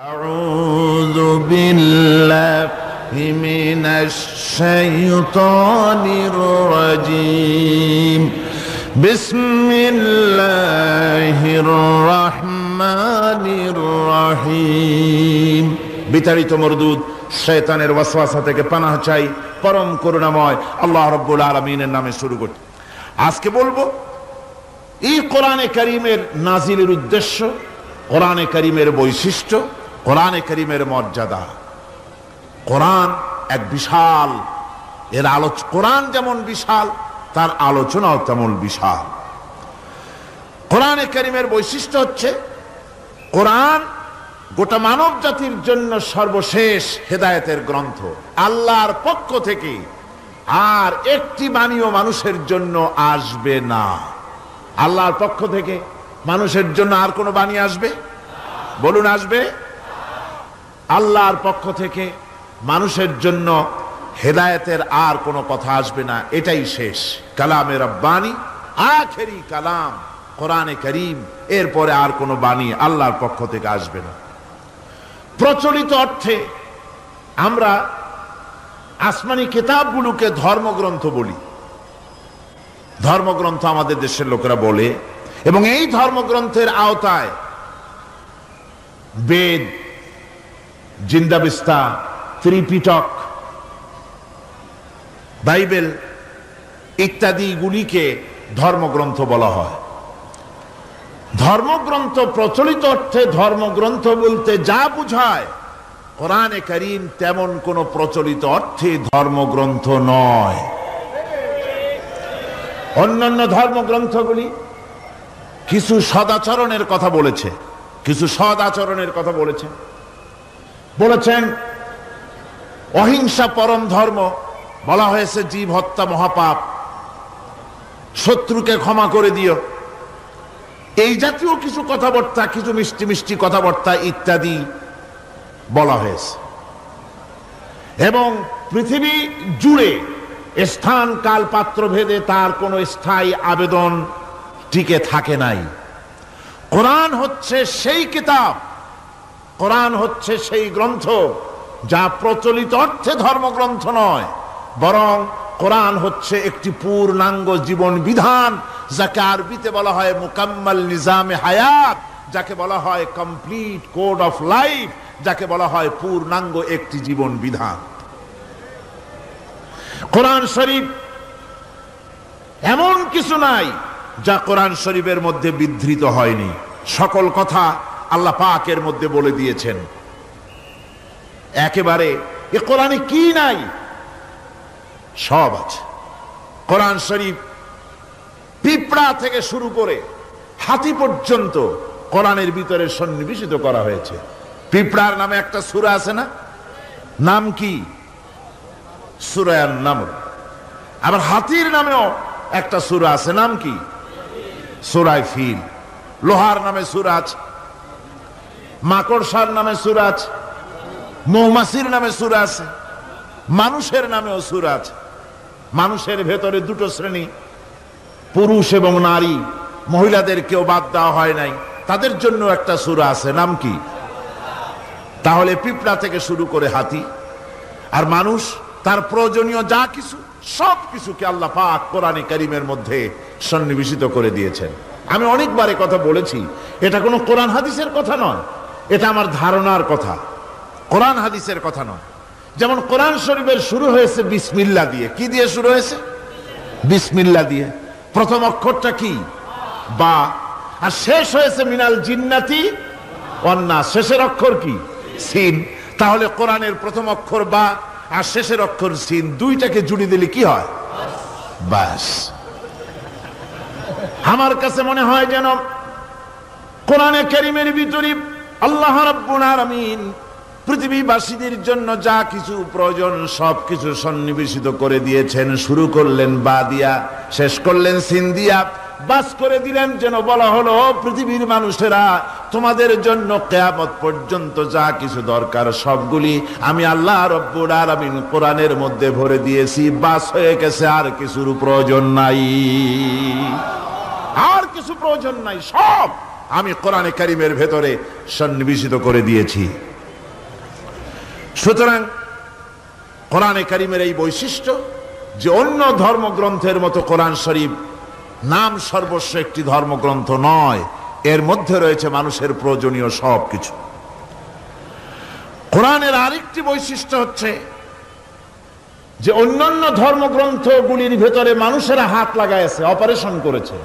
أعوذ بالله من الشيطان الرجيم بسم الله الرحمن الرحيم বিতাড়িত মরদুদ শয়তানের ওয়াসওয়াসা থেকে পানাহ চাই পরম করুণাময় আল্লাহ রাব্বুল আলামিনের নামে শুরু করতে। আজকে বলবো এই কোরআনে কারীমের নাজিলের উদ্দেশ্য, কোরআনে কারীমের বৈশিষ্ট্য, কোরআনে কারীমের মর্যাদা। কোরআন এক বিশাল, কোরআন যেমন বিশাল তার আলোচনাও তেমন বিশাল। কোরআনে কারীমের বৈশিষ্ট্য হচ্ছে কোরআন গোটা মানব জাতির জন্য সর্বশেষ হেদায়েতের গ্রন্থ আল্লাহর পক্ষ থেকে, আর একটি বাণীও মানুষের জন্য আসবে না। আল্লাহর পক্ষ থেকে মানুষের জন্য আর কোনো বাণী আসবে? বলুন, আসবে? আল্লাহর পক্ষ থেকে মানুষের জন্য হেদায়েতের আর কোনো কথা আসবে না, এটাই শেষ কালামে রব্বানি, আখেরি কালাম কোরআনে কারীম। এরপরে আর কোনো বাণী আল্লাহর পক্ষ থেকে আসবে না। প্রচলিত অর্থে আমরা আসমানি কিতাবগুলোকে ধর্মগ্রন্থ বলি, ধর্মগ্রন্থ আমাদের দেশের লোকেরা বলে, এবং এই ধর্মগ্রন্থের আওতায় বেদ, জিন্দাবিস্তা, ত্রিপিটক, বাইবেল ইত্যাদি গুলিকে ধর্মগ্রন্থ বলা হয়। ধর্মগ্রন্থ প্রচলিত অর্থে ধর্মগ্রন্থ বলতে যা বুঝায়, কোরআনে কারীম তেমন কোন প্রচলিত অর্থে ধর্মগ্রন্থ নয়। অন্যান্য ধর্মগ্রন্থগুলি কিছু সদাচরণের কথা বলেছে, কিছু সদাচরণের কথা বলেছেন অহিংসা পরম ধর্ম, বলা হয়েছে জীব হত্যা মহাপাপ, শত্রুকে ক্ষমা করে দিও, এই জাতীয় কিছু কথাবার্তা, কিছু মিষ্টি মিষ্টি কথাবার্তা ইত্যাদি বলা হয়েছে। এবং পৃথিবী জুড়ে স্থান কাল পাত্র ভেদে তার কোনো স্থায়ী আবেদন টিকে থাকে নাই। কোরআন হচ্ছে সেই কিতাব, কোরআন হচ্ছে সেই গ্রন্থ যা প্রচলিত অর্থে ধর্মগ্রন্থ নয়, বরং কোরআন হচ্ছে একটি পূর্ণাঙ্গ জীবন বিধান, যাকে আরবিতে বলা হয় মুকাম্মাল নিজামে হায়াত, যাকে বলা হয় কমপ্লিট কোড অফ লাইফ, যাকে বলা হয় পূর্ণাঙ্গ একটি জীবন বিধান। কোরআন শরীফ এমন কিছু নাই যা কোরআন শরীফের মধ্যে বিধৃত হয়নি। সকল কথা আল্লাহ পাকের মধ্যে বলে দিয়েছেন একেবারে। এ কোরআনে কি নাই? সব আছে। কোরআন শরীফ পিঁপড়া থেকে শুরু করে হাতি পর্যন্ত কোরআনের ভিতরে সন্নিবেশিত করা হয়েছে। পিঁপড়ার নামে একটা সূরা আছে না? নাম কি? সূরা আন-নামল। আবার হাতির নামেও একটা সূরা আছে, নাম কি? সূরা ফিল। লোহার নামে সূরা আছে, মাকড়সার নামে সূরা আছে, মৌমাছির নামে সূরা আছে, মানুষের নামেও সূরা আছে। মানুষের ভেতরে দুটো শ্রেণী, পুরুষ এবং নারী, মহিলাদের কেউ বাদ দেওয়া হয় নাই, তাদের জন্য একটা সূরা আছে, নাম কি? তাহলে পিঁপড়া থেকে শুরু করে হাতি আর মানুষ, তার প্রয়োজনীয় যা কিছু সব কিছুকে আল্লাহ পাক কোরআনে কারীমের মধ্যে সন্নিবেশিত করে দিয়েছেন। আমি অনেকবার কথা বলেছি, এটা কোনো কোরআন হাদিসের কথা নয়, এটা আমার ধারণার কথা, কোরআন হাদিসের কথা নয়। যেমন কোরআন শরীফের শুরু হয়েছে বিসমিল্লাহ দিয়ে। কি দিয়ে শুরু হয়েছে? বিসমিল্লাহ দিয়ে। প্রথম অক্ষরটা কি? বা। আর শেষ হয়েছে মিনাল জিন্নাতি ওয়ান নাস, শেষের অক্ষর কি? সিন। তাহলে কোরআনের প্রথম অক্ষর বা আর শেষের অক্ষর সিন, দুইটাকে জুড়ে দিলে কি হয়? বাস। আমার কাছে মনে হয় যেন কোরআনে কারীমের ভিতরে আল্লাহ রাব্বুল আলামিন পৃথিবীবাসীদের জন্য যা কিছু প্রয়োজন সব কিছু সন্নিবেশিত করে দিয়েছেন। শুরু করলেন বা দিয়া, শেষ করলেন সিন দিয়া, বাস করে দিলেন যেন বলা হলো পৃথিবীর মানুষেরা, তোমাদের জন্য কিয়ামত পর্যন্ত যা কিছু দরকার সবগুলি আমি আল্লাহ রাব্বুল আলামিন কোরআনের মধ্যে ভরে দিয়েছি। বাস হয়ে গেছে, আর কিছুর প্রয়োজন নাই, আর কিছু প্রয়োজন নাই, সব আমি কোরআনে কারীমের ভেতরে সন্নিবেশিত করে দিয়েছি। সুতরাং কোরআনে কারিমের এই বৈশিষ্ট্য যে অন্য ধর্মগ্রন্থের মতো কোরআন শরীফ নাম সর্বস্ব একটি ধর্মগ্রন্থ নয়, এর মধ্যে রয়েছে মানুষের প্রয়োজনীয় সব কিছু। কোরআনের আরেকটি বৈশিষ্ট্য হচ্ছে যে অন্যান্য ধর্মগ্রন্থগুলির ভেতরে মানুষেরা হাত লাগাইছে, অপারেশন করেছে,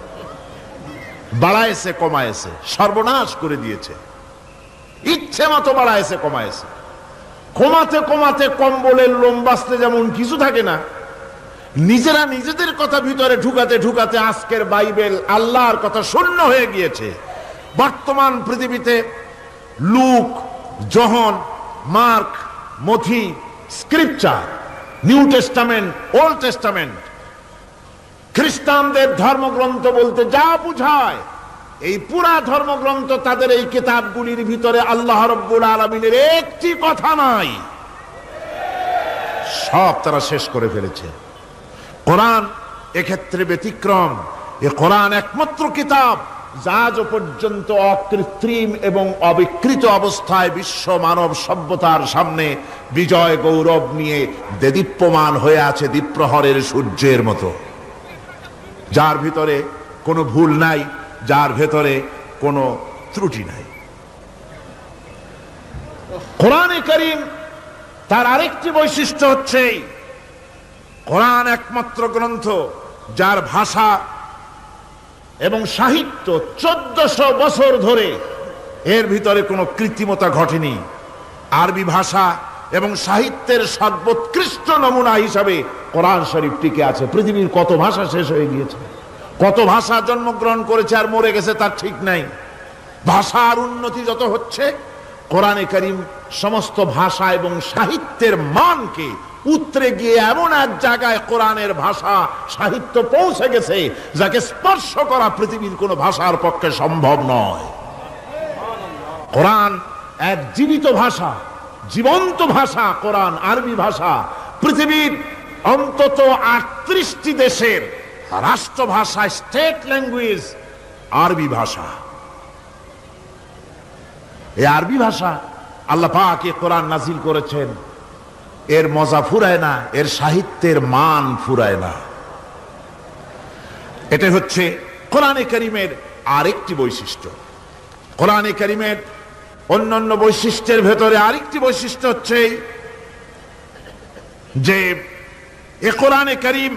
বাড়াইছে কমাইছে, সর্বনাশ করে দিয়েছে, ইচ্ছে মতো বাড়াইছে কমাইছে। কমাতে কমাতে কম্বলের লোম বাঁচতে যেমন কিছু থাকে না, নিজেরা নিজেদের কথা ভিতরে ঢুকাতে ঢুকাতে আজকের বাইবেল আল্লাহর কথা শূন্য হয়ে গিয়েছে। বর্তমান পৃথিবীতে লুক, জন, মার্ক, মথি, scripture, new testament, old testament, খ্রিস্টানদের ধর্মগ্রন্থ বলতে যা বুঝায়, এই পুরা ধর্মগ্রন্থ তাদের এই কিতাবগুলির ভিতরে আল্লাহ রাব্বুল আলামিনের একটি কথা নাই, সব তারা শেষ করে ফেলেছে। কোরআন এক্ষেত্রে ব্যতিক্রম। এ কোরআন একমাত্র কিতাব যা আজ পর্যন্ত অকৃত্রিম এবং অবিকৃত অবস্থায় বিশ্ব মানব সভ্যতার সামনে বিজয় গৌরব নিয়ে দেদীপ্যমান হয়ে আছে দ্বীপ্রহরের সূর্যের মতো, যার ভিতরে কোনো ভুল নাই, যার ভেতরে কোনো ত্রুটি নাই। কোরআনে কারীম তার আরেকটি বৈশিষ্ট্য হচ্ছে কোরআন একমাত্র গ্রন্থ যার ভাষা এবং সাহিত্য 1400 বছর ধরে এর ভিতরে কোনো কৃত্রিমতা ঘটেনি। আরবি ভাষা এবং সাহিত্যের সর্বোৎকৃষ্ট নমুনা হিসাবে কোরআন শরীফ টিকে আছে। পৃথিবীর কত ভাষা শেষ হয়ে গিয়েছে, কত ভাষা জন্মগ্রহণ করেছে আর মরে গেছে তার ঠিক নাই। ভাষার উন্নতি যত হচ্ছে, কোরআনে কারীম সমস্ত ভাষা এবং সাহিত্যের মানকে উতরে গিয়ে এমন এক জায়গায় কোরআনের ভাষা সাহিত্য পৌঁছে গেছে যাকে স্পর্শ করা পৃথিবীর কোন ভাষার পক্ষে সম্ভব নয়। কোরআন এক জীবিত ভাষা, জীবন্ত ভাষা। কোরআন আরবি ভাষা, পৃথিবীর অন্তত 38টি দেশের রাষ্ট্রভাষা, স্টেট ল্যাঙ্গুয়েজ আরবি ভাষা। এই আরবি ভাষা আল্লাহ পাক এ কোরআন নাজিল করেছেন, এর মজা ফুরায় না, এর সাহিত্যের মান ফুরায় না। এটা হচ্ছে কোরআনে কারীমের আরেকটি বৈশিষ্ট্য। কোরআনে কারীমের অন্যান্য বৈশিষ্ট্যের ভেতরে আরেকটি বৈশিষ্ট্য হচ্ছে যে এ কোরআনে কারীম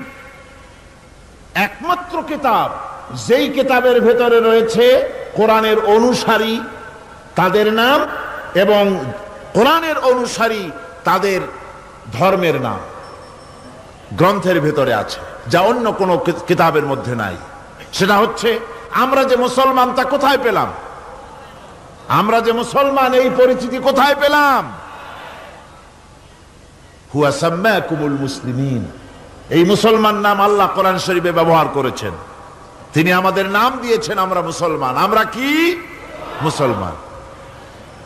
একমাত্র কিতাব যেই কিতাবের ভেতরে রয়েছে কোরআনের অনুসারী তাদের নাম এবং কোরআনের অনুসারী তাদের ধর্মের নাম গ্রন্থের ভেতরে আছে, যা অন্য কোনো কিতাবের মধ্যে নাই। সেটা হচ্ছে আমরা যে মুসলমান তা কোথায় পেলাম? আমরা যে মুসলমান এই পরিচিতি কোথায় পেলাম? হুয়া সাম্মাকুমুল মুসলিমিন, এই মুসলমান নাম আল্লাহ কোরআন শরীফে ব্যবহার করেছেন। তিনি আমাদের নাম দিয়েছেন, আমরা মুসলমান। আমরা কি মুসলমান?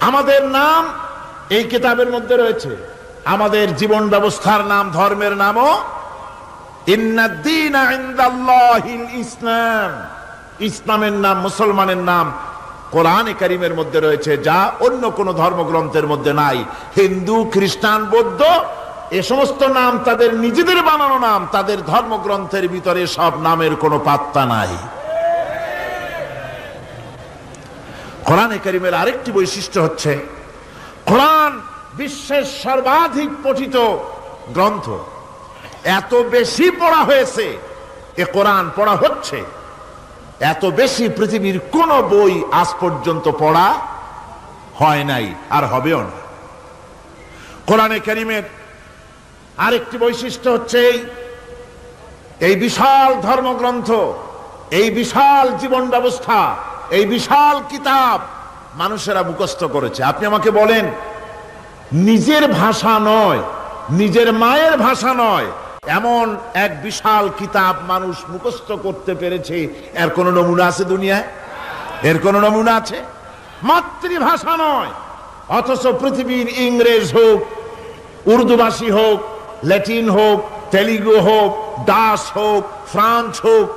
আমাদের নাম এই কিতাবের মধ্যে রয়েছে। আমাদের জীবন ব্যবস্থার নাম, ধর্মের নামও ইন্নাদ-দীনা ইনদাল্লাহিল ইসলাম। ইসলামের নাম, মুসলমানের নাম কোরআনে কারীমের মধ্যে রয়েছে, যা অন্য কোন ধর্মগ্রন্থের মধ্যে নাই। হিন্দু, খ্রিস্টান, বৌদ্ধ এ সমস্ত নাম তাদের নিজেদের বানানো নাম, তাদের ধর্মগ্রন্থের ভিতরে সব নামের কোনো পাত্তা নাই। কোরআনে কারীমের আরেকটি বৈশিষ্ট্য হচ্ছে কোরআন বিশ্বের সর্বাধিক পঠিত গ্রন্থ। এত বেশি পড়া হয়েছে, এ কোরআন পড়া হচ্ছে এত বেশি পৃথিবীর কোন বই আজ পর্যন্ত পড়া হয় নাই, আর হবেও না। কোরআনে কারীমের আরেকটি বৈশিষ্ট্য হচ্ছে এই বিশাল ধর্মগ্রন্থ, এই বিশাল জীবন ব্যবস্থা, এই বিশাল কিতাব মানুষেরা মুখস্থ করেছে। আপনি আমাকে বলেন, নিজের ভাষা নয়, নিজের মায়ের ভাষা নয়, এমন এক বিশাল কিতাব মানুষ মুখস্থ করতে পেরেছে, এর কোন নমুনা আছে দুনিয়ায়? এর কোন নমুনা আছে? মাতৃভাষা নয়, অথচ পৃথিবীর ইংরেজ হোক, উর্দুভাষী হোক, ল্যাটিন হোক, তেলুগু হোক, ডাচ হোক, ফ্রান্স হোক,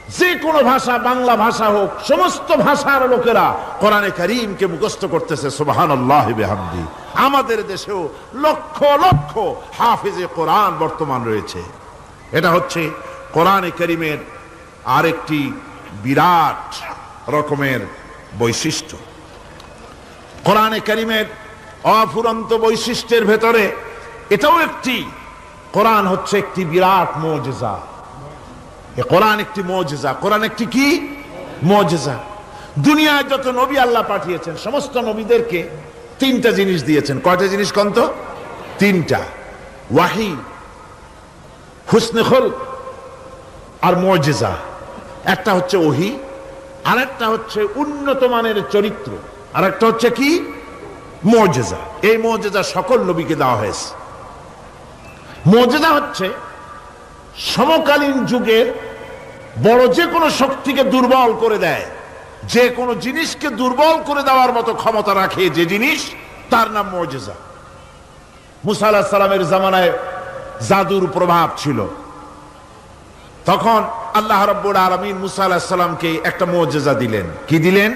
যে কোনো ভাষা, বাংলা ভাষা হোক, সমস্ত ভাষার লোকেরা কোরআনে কারীমকে মুখস্থ করতেছে। সুবহানাল্লাহি বিহামদি। আমাদের দেশেও লক্ষ লক্ষ হাফেজে কোরআন বর্তমান রয়েছে। এটা হচ্ছে কোরআনে কারীমের আরেকটি বিরাট রকমের বৈশিষ্ট্য। কোরআনে কারীমের অফুরন্ত বৈশিষ্ট্যের ভেতরে এটাও একটি, কোরআন হচ্ছে একটি বিরাট মুজিজা। কোরআন একটি মুজিজা। কোরআন একটি কি মুজিজা। দুনিয়ায় যত নবী আল্লাহ পাঠিয়েছেন, সমস্ত নবীদেরকে তিনটা জিনিস দিয়েছেন। কয়টা জিনিস কন্ত? তিনটা। ওয়াহি, হুসনে খুলক আর মুজিজা। একটা হচ্ছে ওহী, আর একটা হচ্ছে উন্নত মানের চরিত্র, আর একটা হচ্ছে কি মুজিজা। এই মুজিজা সকল নবীকে দেওয়া হয়েছে। মুজিজা হচ্ছে সমকালীন যুগের বড় যে কোনো শক্তিকে দুর্বল করে দেয়, যে কোনো জিনিসকে দুর্বল করে দেওয়ার মতো ক্ষমতা রাখে যে জিনিস, তার নাম মুজিজা। মুসা আলাইহিস সালামের জামানায় জাদুর প্রভাব ছিল। তখন আল্লাহ রাব্বুল আলামিন মুসা আলাইহিস সালামকে একটা মুজিজা দিলেন। কি দিলেন?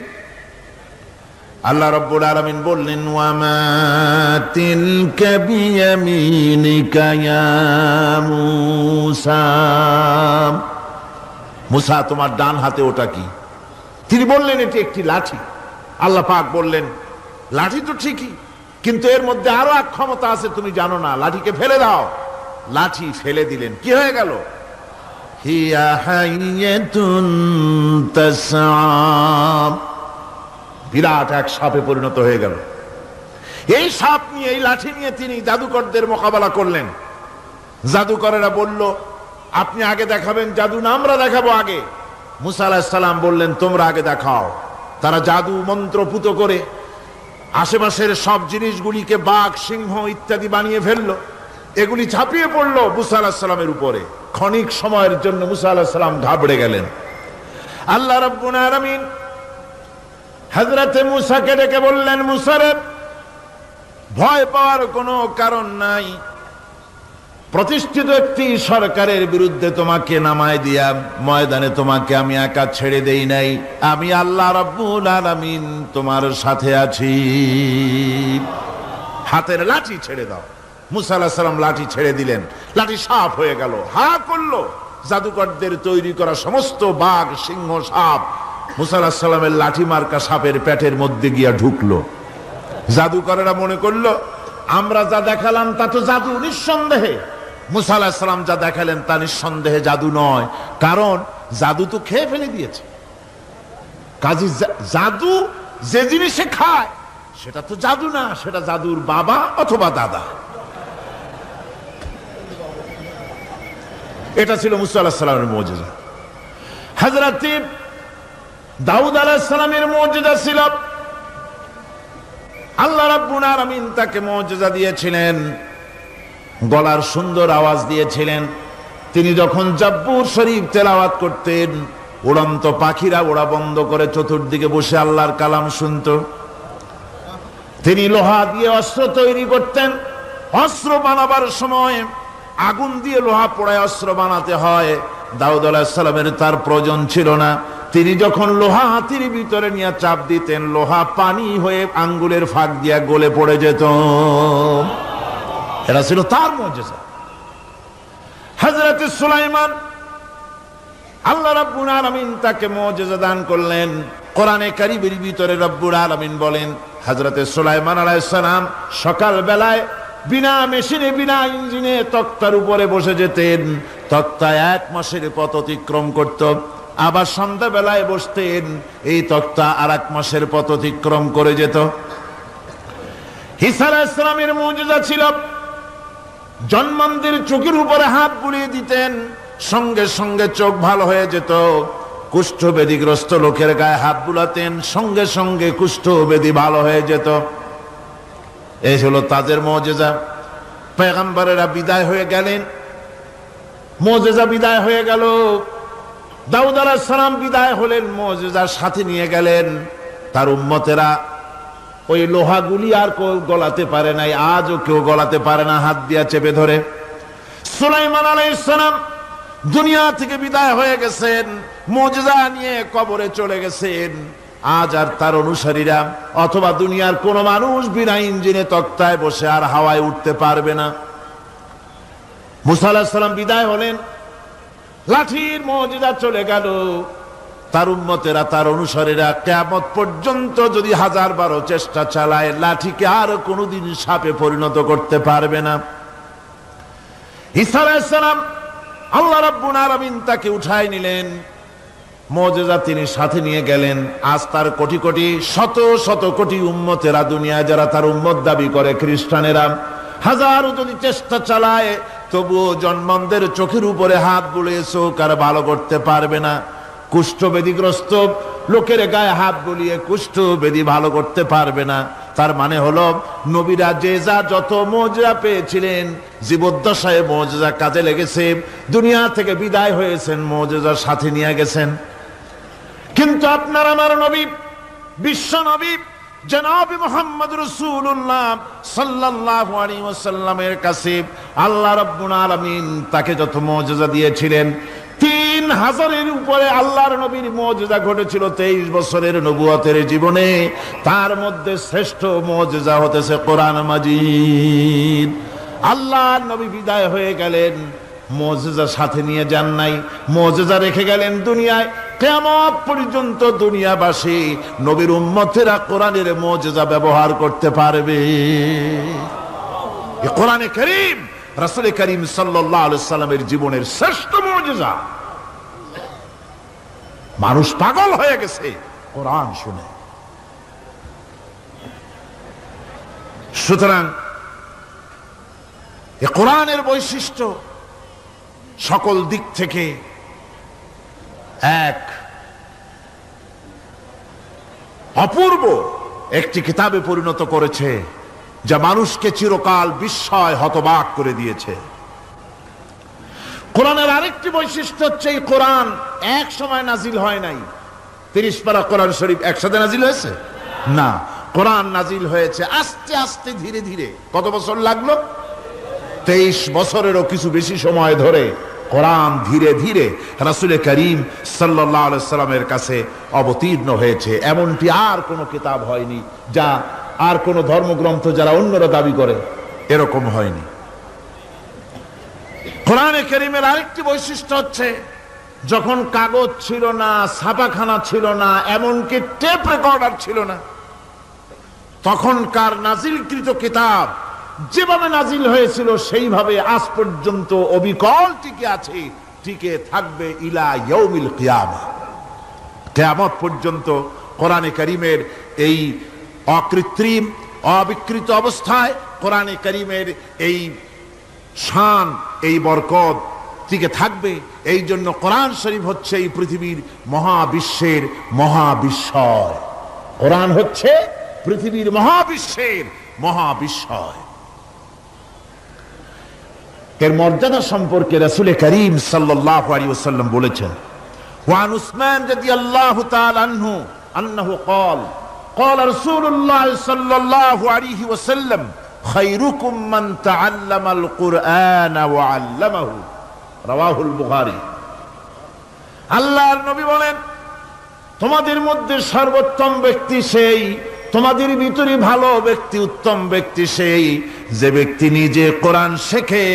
আল্লাহ রাব্বুল আলামিন বললেন, ওয়ামা তিলকা বিয়ামিনিকা ইয়া মুসা। মুসা, তোমার ডান হাতে ওটা কি? তিনি বললেন, এটি একটি লাঠি। আল্লাহ পাক বললেন, লাঠি তো ঠিকই, কিন্তু এর মধ্যে আরো এক ক্ষমতা আছে, তুমি জানো না, লাঠিকে ফেলে দাও। লাঠি ফেলে দিলেন। কি হয়ে গেল? হিয়া হাইয়াতুন তাসআ। বিরাট এক সাপে পরিণত হয়ে গেল। এই সাপ নিয়ে, এই লাঠি নিয়ে তিনি জাদুকরদের মোকাবেলা করলেন। জাদুকরেরা বলল, আপনি আগে দেখাবেন জাদু না আমরা দেখাবো আগে? মুসা আলাইহিস সালাম বললেন, তোমরা আগে দেখাও। তারা জাদু মন্ত্র পুত করে আশেপাশের সব জিনিসগুলিকে বাঘ, সিংহ ইত্যাদি বানিয়ে ফেললো। এগুলি ঝাঁপিয়ে পড়লো মুসা আলাইহিস সালামের উপরে। ক্ষণিক সময়ের জন্য মুসা আলাইহিস সালাম ঘাবড়ে গেলেন। আল্লাহ রাব্বুল আলামিন হযরতে মুসাকে ডেকে বললেন, মুসা রে, ভয় পাওয়ার কোনো কারণ নাই। প্রতিষ্ঠিত একটি সরকারের বিরুদ্ধে তোমাকে নামায় দিয়া ময়দানে তোমাকে আমি একা ছেড়ে দেই নাই। আমি আল্লাহ রাব্বুল আলামিন তোমার সাথে আছি। হাতের লাঠি ছেড়ে দাও। মুসা আলাইহিস সালাম লাঠি ছেড়ে দিলেন। লাঠি সাপ হয়ে গেল। হা করলো। জাদুকরদের তৈরি করা সমস্ত বাঘ, সিংহ, সাপ মুসা আলাইহিস সালামের লাঠি মার্কা সাপের পেটের মধ্যে গিয়া ঢুকলো। জাদুকরেরা মনে করলো, আমরা যা দেখালাম তা তো জাদু। নিঃসন্দেহে মুসা আলাইহিস সালাম যা দেখালেন তা নিঃসন্দেহে জাদু নয়, কারণ জাদু তো খেয়ে ফেলে দিয়েছে। কাজী জাদু যে জিনিসে খায় সেটা তো জাদু না, সেটা জাদুর বাবা অথবা দাদা। এটা ছিল মুসা আলাইহিস সালামের মুজিজা। হযরত দাউদ আলাইহিস সালামের মুজিজা ছিল, আল্লাহ রাব্বুল আলামিন তাকে মুজিজা দিয়েছিলেন, গলার সুন্দর আওয়াজ দিয়েছিলেন। তিনি যখন জাব্বুর শরীফ তেলাওয়াত করতেন, উড়ন্ত পাখিরা ওড়া বন্ধ করে চতুর্দিকে বসে আল্লাহর কালাম শুনত। তিনি লোহা দিয়ে অস্ত্র তৈরি করতেন। অস্ত্র বানাবার সময় আগুন দিয়ে লোহা পোড়ায় অস্ত্র বানাতে হয়। দাউদ আলাইহিস সালামের তার প্রয়োজন ছিল না। তিনি যখন লোহা হাতির ভিতরে নিয়ে চাপ দিতেন, লোহা পানি হয়ে আঙ্গুলের ফাঁক দিয়া গলে পড়ে যেত। এটা ছিল তার মুজিজা। হযরত সুলাইমান, আল্লাহ রাব্বুল আলামিন তাকে মুজিজা দান করলেন। কোরআনে কারীমের ভিতরে রব্বুল আলামিন বলেন, হযরত সুলাইমান আলাইহিস সালাম সকাল বেলায় বিনা মেশিনে, বিনা ইঞ্জিনে তক্তার উপরে বসে যেতেন। তক্তা 1 মাসের পথ অতিক্রম করত। আবার সন্ধ্যা বেলায় বসতেন, এই তক্তা আর 1 মাসের পথ অতিক্রম করে যেত। ঈসা আলাইহিস সালামের মুজিজা ছিল, জন্মান্ধের চোখের উপরে হাত বুলিয়ে দিতেন, সঙ্গে সঙ্গে চোখ ভালো হয়ে যেত। কুষ্ঠব্যাধিগ্রস্ত লোকের গায়ে হাত বুলাতেন, সঙ্গে সঙ্গে কুষ্ঠব্যাধি ভালো হয়ে যেত। এই হলো তাদের মুজিজা। পয়গম্বরেরা বিদায় হয়ে গেলেন, মুজিজা বিদায় হয়ে গেল। দাউদ আলাইহিস সালাম বিদায় হলেন, মুজিজার সাথে নিয়ে গেলেন। তার উম্মতেরা ওই লোহাগুলি আর কেউ গলাতে পারে নাই, আজও কেউ গলাতে পারে না হাত দিয়া চেপে ধরে। সুলাইমান আলাইহিস সালাম দুনিয়া থেকে বিদায় হয়ে গেছেন, মুজিজা নিয়ে কবরে চলে গেছেন। আজ আর তার অনুসারীরা অথবা দুনিয়ার কোন মানুষ বিনা ইঞ্জিনে তক্তায় বসে আর হাওয়ায় উঠতে পারবে না। মুসা আলাইহিস সালাম বিদায় হলেন, লাঠির মুজিজা চলে গেল। তার উম্মতেরা, তার অনুসারীরা কিয়ামত পর্যন্ত যদি 1000 চেষ্টা চালায়, লাঠিকে আর কোনোদিন সাপে পরিণত করতে পারবে না। ঈসা আলাইহিস সালাম, আল্লাহ রাব্বুল আলামিন তাকে উঠায় নিলেন, মুজিজা তিনি সাথে নিয়ে গেলেন। আজ তার কোটি কোটি, শত শত কোটি উম্মতেরা, দুনিয়া যারা তার উম্মত দাবি করে, খ্রিস্টানেরা হাজারো যদি চেষ্টা চালায়, তবুও জন্মদের চোখের উপরে হাত বুলিয়ে চোখ আর ভালো করতে পারবে না। কুষ্ঠবেদীগ্রস্ত লোকের গায়ে হাত বুলিয়ে কুষ্ঠবেদী ভালো করতে পারবে না। তার মানে হলো, নবীরা যে যা যত মুজিজা পেয়েছিলেন, জীবদ্দশায় মুজিজা কাজে লেগেছে, দুনিয়া থেকে বিদায় হয়েছেন, মুজিজার সাথে নিয়ে গেছেন। কিন্তু আপনার আমার নবী, বিশ্ব নবী জনাব মুহাম্মদ রাসূলুল্লাহ সাল্লাল্লাহু আলাইহি ওয়াসাল্লামের কাছে আল্লাহ রাব্বুল আলামিন তাকে যত মুজিজা দিয়েছিলেন, 3000-এর উপরে আল্লাহর নবীর মুজিজা ঘটেছিল 23 বছরের নবুয়তের জীবনে। তার মধ্যে শ্রেষ্ঠ মুজিজা হতেছে কোরআন মাজিদ। আল্লাহর নবী বিদায় হয়ে গেলেন, মুজিজা সাথে নিয়ে যান নাই, মুজিজা রেখে গেলেন দুনিয়ায়। কিয়ামত পর্যন্ত দুনিয়াবাসী, নবীর উম্মতেরা কোরআনের মুজিজা ব্যবহার করতে পারবে। এই কোরআনে কারীম রাসূল করিম সাল্লাল্লাহু আলাইহি সাল্লামের জীবনের শ্রেষ্ঠ মুজিজা। মানুষ পাগল হয়ে গেছে কোরআন শুনে। সুতরাং এই কোরআনের বৈশিষ্ট্য সকল দিক থেকে এক অপূর্ব একটি কিতাবে পরিণত করেছে, যা মানুষকে চিরকাল বিস্ময় হতবাক করে দিয়েছে। কোরআনের আরেকটি বৈশিষ্ট্য হচ্ছে, এই কোরআন এক সময় নাজিল হয় নাই। 30 পারা কোরআন শরীফ একসাথে নাজিল হয়েছে না, কোরআন নাজিল হয়েছে আস্তে আস্তে, ধীরে ধীরে। কত বছর লাগলো? 23 বছরেরও কিছু বেশি সময় ধরে কোরআন ধীরে ধীরে রাসূল করিম সাল্লাল্লাহু আলাইহি সাল্লামের কাছে অবতীর্ণ হয়েছে। এমনটি আর কোনো কিতাব হয়নি, যা আর কোন ধর্মগ্রন্থ যারা অন্যরা দাবি করে, এরকম হয়নি। কোরআনে কারীমের আরেকটি বৈশিষ্ট্য হচ্ছে, যখন কাগজ ছিল না, ছাপাখানা ছিল না, এমনকি টেপ রেকর্ডার ছিল না, তখনকার নাজিলকৃত কিতাব যেভাবে নাজিল হয়েছিল সেইভাবে আজ পর্যন্ত অবিকল টিকে আছে, টিকে থাকবে ইলা ইয়াউমিল কিয়ামা। কিয়ামত পর্যন্ত কোরআনে কারীমের এই অকৃত্রিম, অবিকৃত অবস্থায় কোরআনে কারীমের এই শান, এই বরকত টিকে থাকবে। এই জন্য কোরআন শরীফ হচ্ছে এই পৃথিবীর মহাবিশ্বের মহাবিস্ময়। কোরআন হচ্ছে পৃথিবীর মহাবিশ্বের মহাবিস্ময়। এর মর্যাদা সম্পর্কে রাসূল করিম সাল্লাল্লাহু আলাইহি ওয়াসাল্লাম বলেছেন, ওয়ান উসমান রাদিয়াল্লাহু তাআলা আনহু আন্নাহু ক্বাল ক্বাল রাসূলুল্লাহ সাল্লাল্লাহু আলাইহি ওয়াসাল্লাম খায়রুকুম মান তাআল্লামাল কুরআন ওয়া আল্লামাহু, রাওয়াহুল বুখারী। আল্লাহর নবী বলেন, তোমাদের মধ্যে সর্বোত্তম ব্যক্তি সেই, তোমাদের ভিতরে ভালো ব্যক্তি, উত্তম ব্যক্তি সেই যে ব্যক্তি নিজে কোরআন শেখে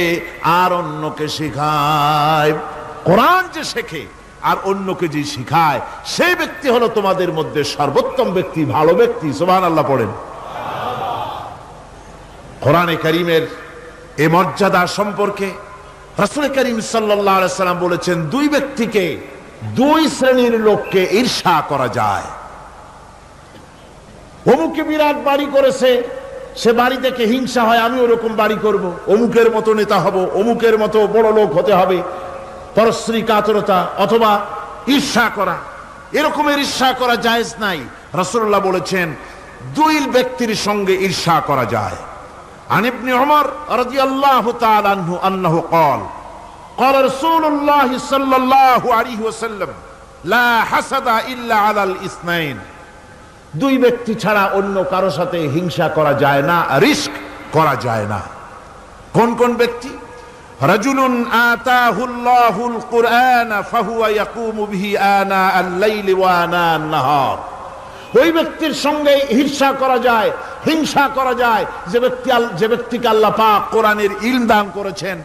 আর অন্যকে শেখায়। কোরআন যে শেখে আর অন্যকে যে শিখায়, সেই ব্যক্তি হলো তোমাদের মধ্যে সর্বোত্তম ব্যক্তি, ভালো ব্যক্তি। সুবহানাল্লাহ পড়েন। কোরআনে কারীমের এই মর্যাদা সম্পর্কে রাসূল করিম সাল্লাল্লাহু আলাইহি সাল্লাম বলেছেন, দুই ব্যক্তিকে, দুই শ্রেণীর লোককে ঈর্ষা করা যায়। অমুকে বিরাট বাড়ি করেছে, সে বাড়ি দেখে হিংসা হয়, আমি ওরকম বাড়ি করব, অমুকের মতো নেতা হব, অমুকের মতো বড় লোক হতে হবে। পরশ্রী কাতরতা অথবা ঈর্ষা করা, এরকমের ঈর্ষা করা জায়েজ নাই। রাসূলুল্লাহ বলেছেন, দুই ব্যক্তির সঙ্গে ঈর্ষা করা যায়। আন ইবনে উমর রাদিয়াল্লাহু তাআলা আনহু আন্নাহু ক্বাল ক্বালা রাসূলুল্লাহ সাল্লাল্লাহু আলাইহি ওয়াসাল্লাম লা হাসাদা ইল্লা আলাল ইসনাইন, দুই ব্যক্তি ছাড়া অন্য কারো সাথে হিংসা করা যায় না, রিস্ক করা যায় না। কোন কোন ব্যক্তি? রাজুলুন আতাহুল্লাহুল কুরআন ফাহুয়া ইয়াকুমু বিহি আনা আল-লাইলি ওয়া আনা আন-নাহার। ওই ব্যক্তির সঙ্গে ঈর্ষা করা যায়, হিংসা করা যায় যে ব্যক্তিকে আল্লাহ পাক কোরআনের ইলম দান করেছেন।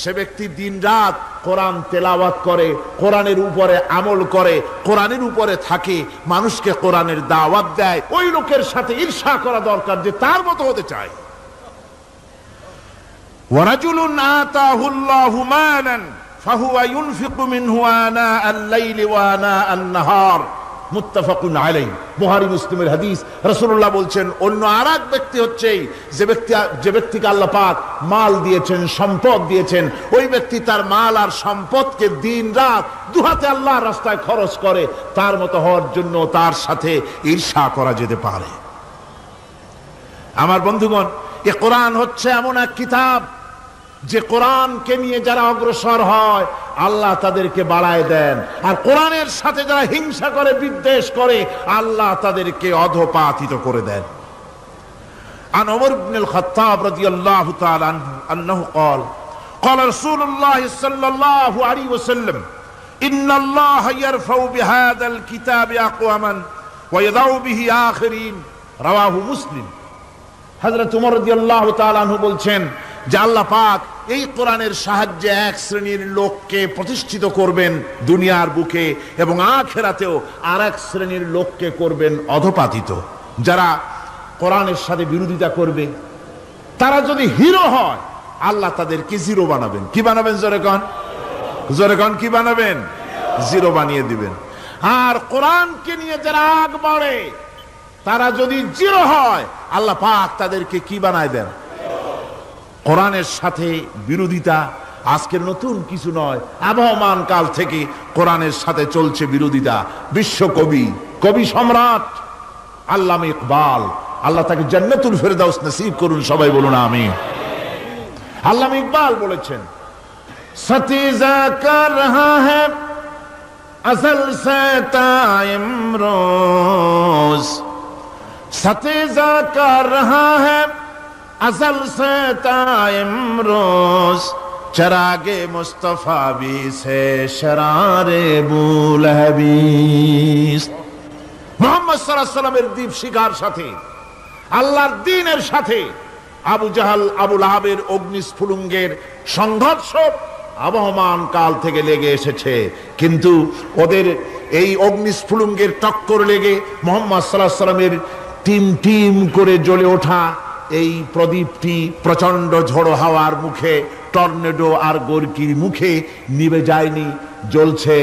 সে ব্যক্তি দিন রাত কোরআন তেলাওয়াত করে, কোরআনের উপরে আমল করে, কোরআনের উপরে থাকে, মানুষকে কোরআনের দাওয়াত দেয়। ওই লোকের সাথে ঈর্ষা করা দরকার যে তার মতো হতে চায়। ওয়ারাজুলুন আতাহুল্লাহু মালান ফাহুয়া ইউনফিকু মিনহু আনা আল-লাইলি ওয়া আনা আন-নাহার। মুত্তাফাকুন আলাইহি, বুখারী মুসলিমের হাদিস। রাসূলুল্লাহ বলছেন অন্য আরেক ব্যক্তি হচ্ছে যে ব্যক্তিকে আল্লাহ পাক মাল দিয়েছেন, সম্পদ দিয়েছেন, ওই ব্যক্তি তার মাল আর সম্পদকে দিন রাত দুহাতে আল্লাহর রাস্তায় খরচ করে। তার মতো হওয়ার জন্য তার সাথে ঈর্ষা করা যেতে পারে। আমার বন্ধুগণ, এ কোরআন হচ্ছে এমন এক কিতাব যে কোরআনকে নিয়ে যারা অগ্রসর হয় আল্লাহ তাদেরকে বাড়ায় দেন, আর কোরআনের সাথে যারা হিংসা করে, বিদ্বেষ করে, আল্লাহ তাদেরকে অধঃপাতিত করে দেন। عن عمر بن الخطاب رضي الله تعالى عنه أنه قال قال رسول الله صلى الله عليه وسلم إن الله يرفع بهذا الكتاب أقواما ويضع به آخرين رواه مسلم। হযরত ওমর রাদিয়াল্লাহু তাআলা আনহু বলছেন যে আল্লাহ পাক এই কোরআনের সাহায্যে এক শ্রেণীর লোককে প্রতিষ্ঠিত করবেন দুনিয়ার বুকে, এবং আখিরাতেও আরেক শ্রেণীর লোককে করবেন অধঃপাতিত। যারা কোরআনের সাথে বিরোধিতা করবে, তারা যদি হিরো হয় আল্লাহ তাদেরকে জিরো বানাবেন। কি বানাবেন? জোরে কোন কি বানাবেন? জিরো বানিয়ে দিবেন। আর কোরআনকে নিয়ে যারা আগ বাড়ে, তারা যদি জিরো হয় আল্লাহ পাক তাদেরকে কি বানায় দেন? কোরআনের সাথে বিরোধিতা আজকের নতুন কিছু নয়, আবহমান কাল থেকে কোরআনের সাথে চলছে বিরোধিতা। কবি সম্রাট আল্লামা ইকবাল, আল্লাহ তাকে জান্নাতুল ফেরদাউস নসিব করুন, সবাই বলুন আমিন। আল্লামা ইকবাল বলেছেন, সতীজা কর রহা হ্যায় আসল সে তাইমরোজ, সতীজা কর রহা হ্যায় আসল সে তাইমরোজ, চরাগে মুস্তফা বি সে শরারে বুলহবিস। মুহাম্মদ সাল্লাল্লাহু আলাইহি সাল্লামের দীপ শিখার সাথে, আল্লাহর দ্বীনের সাথে আবু জাহাল, আবু লাহাবের অগ্নিস্ফুলিঙ্গের সংঘর্ষ আবহমান কাল থেকে লেগে এসেছে। কিন্তু ওদের এই অগ্নিস্ফুলিঙ্গের টক্কর লেগে মুহাম্মদ সাল্লাল্লাহু আলাইহি সাল্লামের টিম টিম করে জ্বলে ওঠা এই প্রদীপটি প্রচন্ড ঝড়ো হাওয়ার মুখে, টর্নেডো আর গর্কির মুখে নিভে যায়নি, জ্বলছে,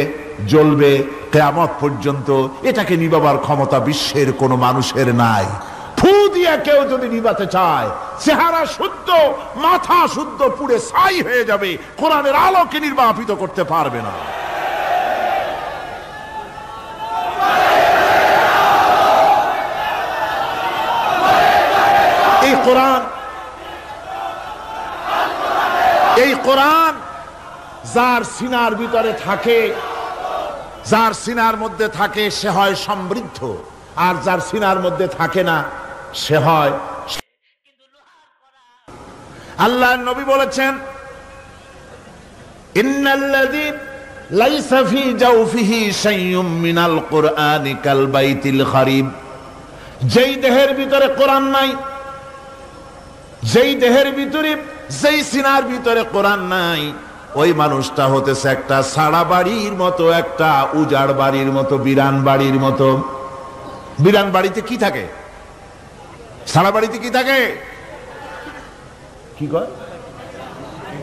জ্বলবে কিয়ামত পর্যন্ত। এটাকে নিভাবার ক্ষমতা বিশ্বের কোনো মানুষের নাই। ফু দিয়ে কেউ যদি নিভাতে চায়, চেহারা শুদ্ধ, মাথা শুদ্ধ, পুড়ে ছাই হয়ে যাবে, কোরআনের আলোকে নির্বাপিত করতে পারবে না। এই কোরআন যার সিনার ভিতরে থাকে, যার সিনার মধ্যে থাকে সে হয় সমৃদ্ধ, আর যার সিনার মধ্যে থাকে না সে হয়। আল্লাহর নবী বলেছেন, ইন্নাল্লাযী লাইসা ফী জাওফিহি শাইউম মিনাল কুরআনি কাল বাইতিল খারিব। যেই দেহের ভিতরে কোরআন নাই, যেই দেহের ভিতরে, যেই সিনার ভিতরে কোরআন নাই, ওই মানুষটা হতেছে একটা সাড়া বাড়ির মতো, একটা উজাড় বাড়ির মতো, বিরান বাড়ির মতো। বিরান বাড়িতে কি থাকে? সাড়া বাড়িতে কি থাকে? কি কয়?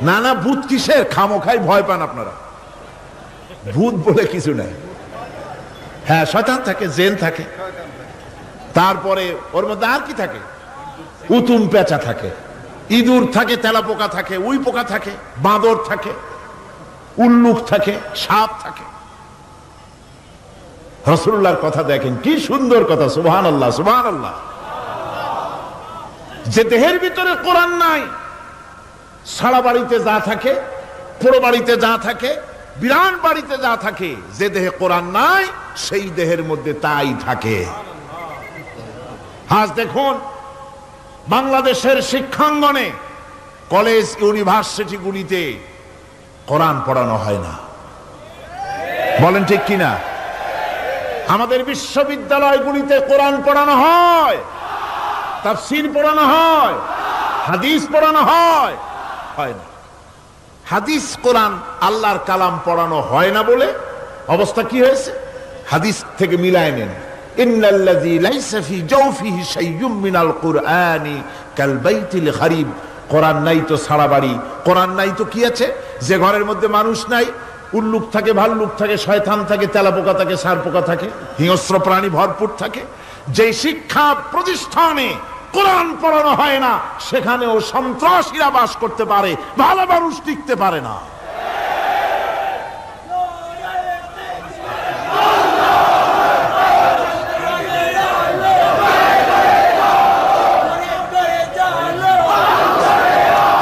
না না, ভূত কিসের? খামোখাই ভয় পান আপনারা। ভূত বলে কিছু নাই। হ্যাঁ, শয়তান থাকে, জিন থাকে, তারপরে ওর মধ্যে আর কি থাকে? উতুম পেঁচা থাকে, ইঁদুর থাকে, তেলাপোকা থাকে, উই পোকা থাকে, বাঁদর থাকে, উল্লুক থাকে, সাপ থাকে। রাসূলুল্লাহর কথা দেখেন, কি সুন্দর কথা, সুবহানাল্লাহ সুবহানাল্লাহ। যে দেহের ভিতরে কোরআন নাই, সারা বাড়িতে যা থাকে, পোড়ো বাড়িতে যা থাকে, বিরান বাড়িতে যা থাকে, যে দেহে কোরআন নাই সেই দেহের মধ্যে তাই থাকে। আজ দেখুন বাংলাদেশের শিক্ষাঙ্গনে, কলেজ ইউনিভার্সিটিগুলিতে কোরআন পড়ানো হয় না। বলেন ঠিক কিনা? আমাদের বিশ্ববিদ্যালয়গুলিতে কোরআন পড়ানো হয়, তাফসীর পড়ানো হয়, হাদিস পড়ানো হয়? হয় না। হাদিস কোরআন আল্লাহর কালাম পড়ানো হয় না বলে অবস্থা কি হয়েছে? হাদিস থেকে মিলায় নেন। ইন্নাল্লাযী লাইসা ফি জাওফিহি শাইয়্যুম মিনাল কুরআনি কাল বাইতিল খারিব। কোরআন নাই তো সারা বাড়ি। কোরআন নাই তো কি আছে? যে ঘরের মধ্যে মানুষ নাই, উল্লুক থাকে, ভাল্লুক থাকে, শয়তান থাকে, তেলাপোকা থাকে, সারপোকা থাকে, হিংস্র প্রাণী ভরপুর থাকে। যে শিক্ষা প্রতিষ্ঠানে কোরআন পড়ানো হয় না, সেখানেও সন্ত্রাসীরা বাস করতে পারে, ভালো মানুষ টিকতে পারে না।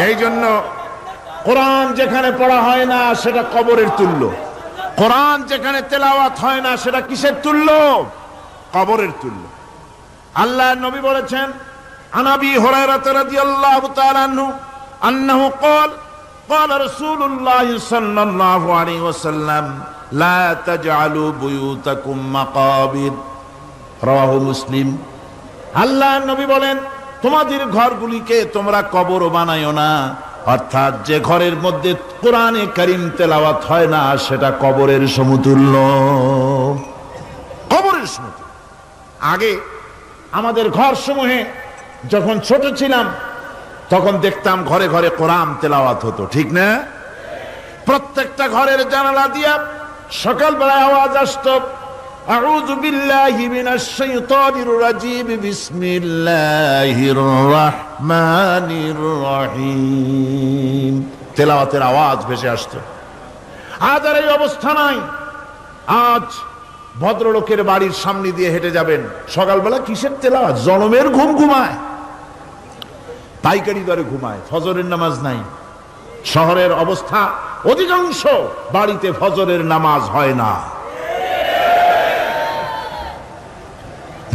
এই জন্য কোরআন যেখানে পড়া হয় না সেটা কবরের তুল্য। কোরআন যেখানে তেলাওয়াত হয় না সেটা কিসের তুল্য? কবরের তুল্য। আল্লাহর নবী বলেছেন, আনাবি হুরায়রা রাদিয়াল্লাহু তাআলা আনহু আন্নাহু ক্বাল ক্বাল রাসূলুল্লাহ সাল্লাল্লাহু আলাইহি ওয়াসাল্লাম লা তাজআলু বুয়ুতাকুম মাকাবির। রাওয়াহু মুসলিম। আল্লাহর নবী বলেন, তোমাদের ঘরগুলিকে তোমরা কবর বানায়ো না। অর্থাৎ যে ঘরের মধ্যে কোরআনে কারীম তেলাওয়াত হয় না সেটা কবরের সমতুল্য। কবরের সমতুল্য। আগে আমাদের ঘর সমূহে যখন ছোট ছিলাম তখন দেখতাম ঘরে ঘরে কোরআন তেলাওয়াত হতো, ঠিক না? প্রত্যেকটা ঘরের জানালা দিয়া সকালবেলায় আওয়াজ আসতো, আউযু বিল্লাহি মিনাশ শাইতানির রাজীম, বিসমিল্লাহির রহমানির রহিম। তেলাওয়াতের আওয়াজ ভেসে আসতো। আজ আর এই অবস্থা নাই। আজ ভদ্রলোকের বাড়ির সামনে দিয়ে হেঁটে যাবেন, সকালবেলা কিসের তেলাওয়াত? জনমের ঘুম ঘুমায়, পাইকারি দরে ঘুমায়, ফজরের নামাজ নাই। শহরের অবস্থা, অধিকাংশ বাড়িতে ফজরের নামাজ হয় না।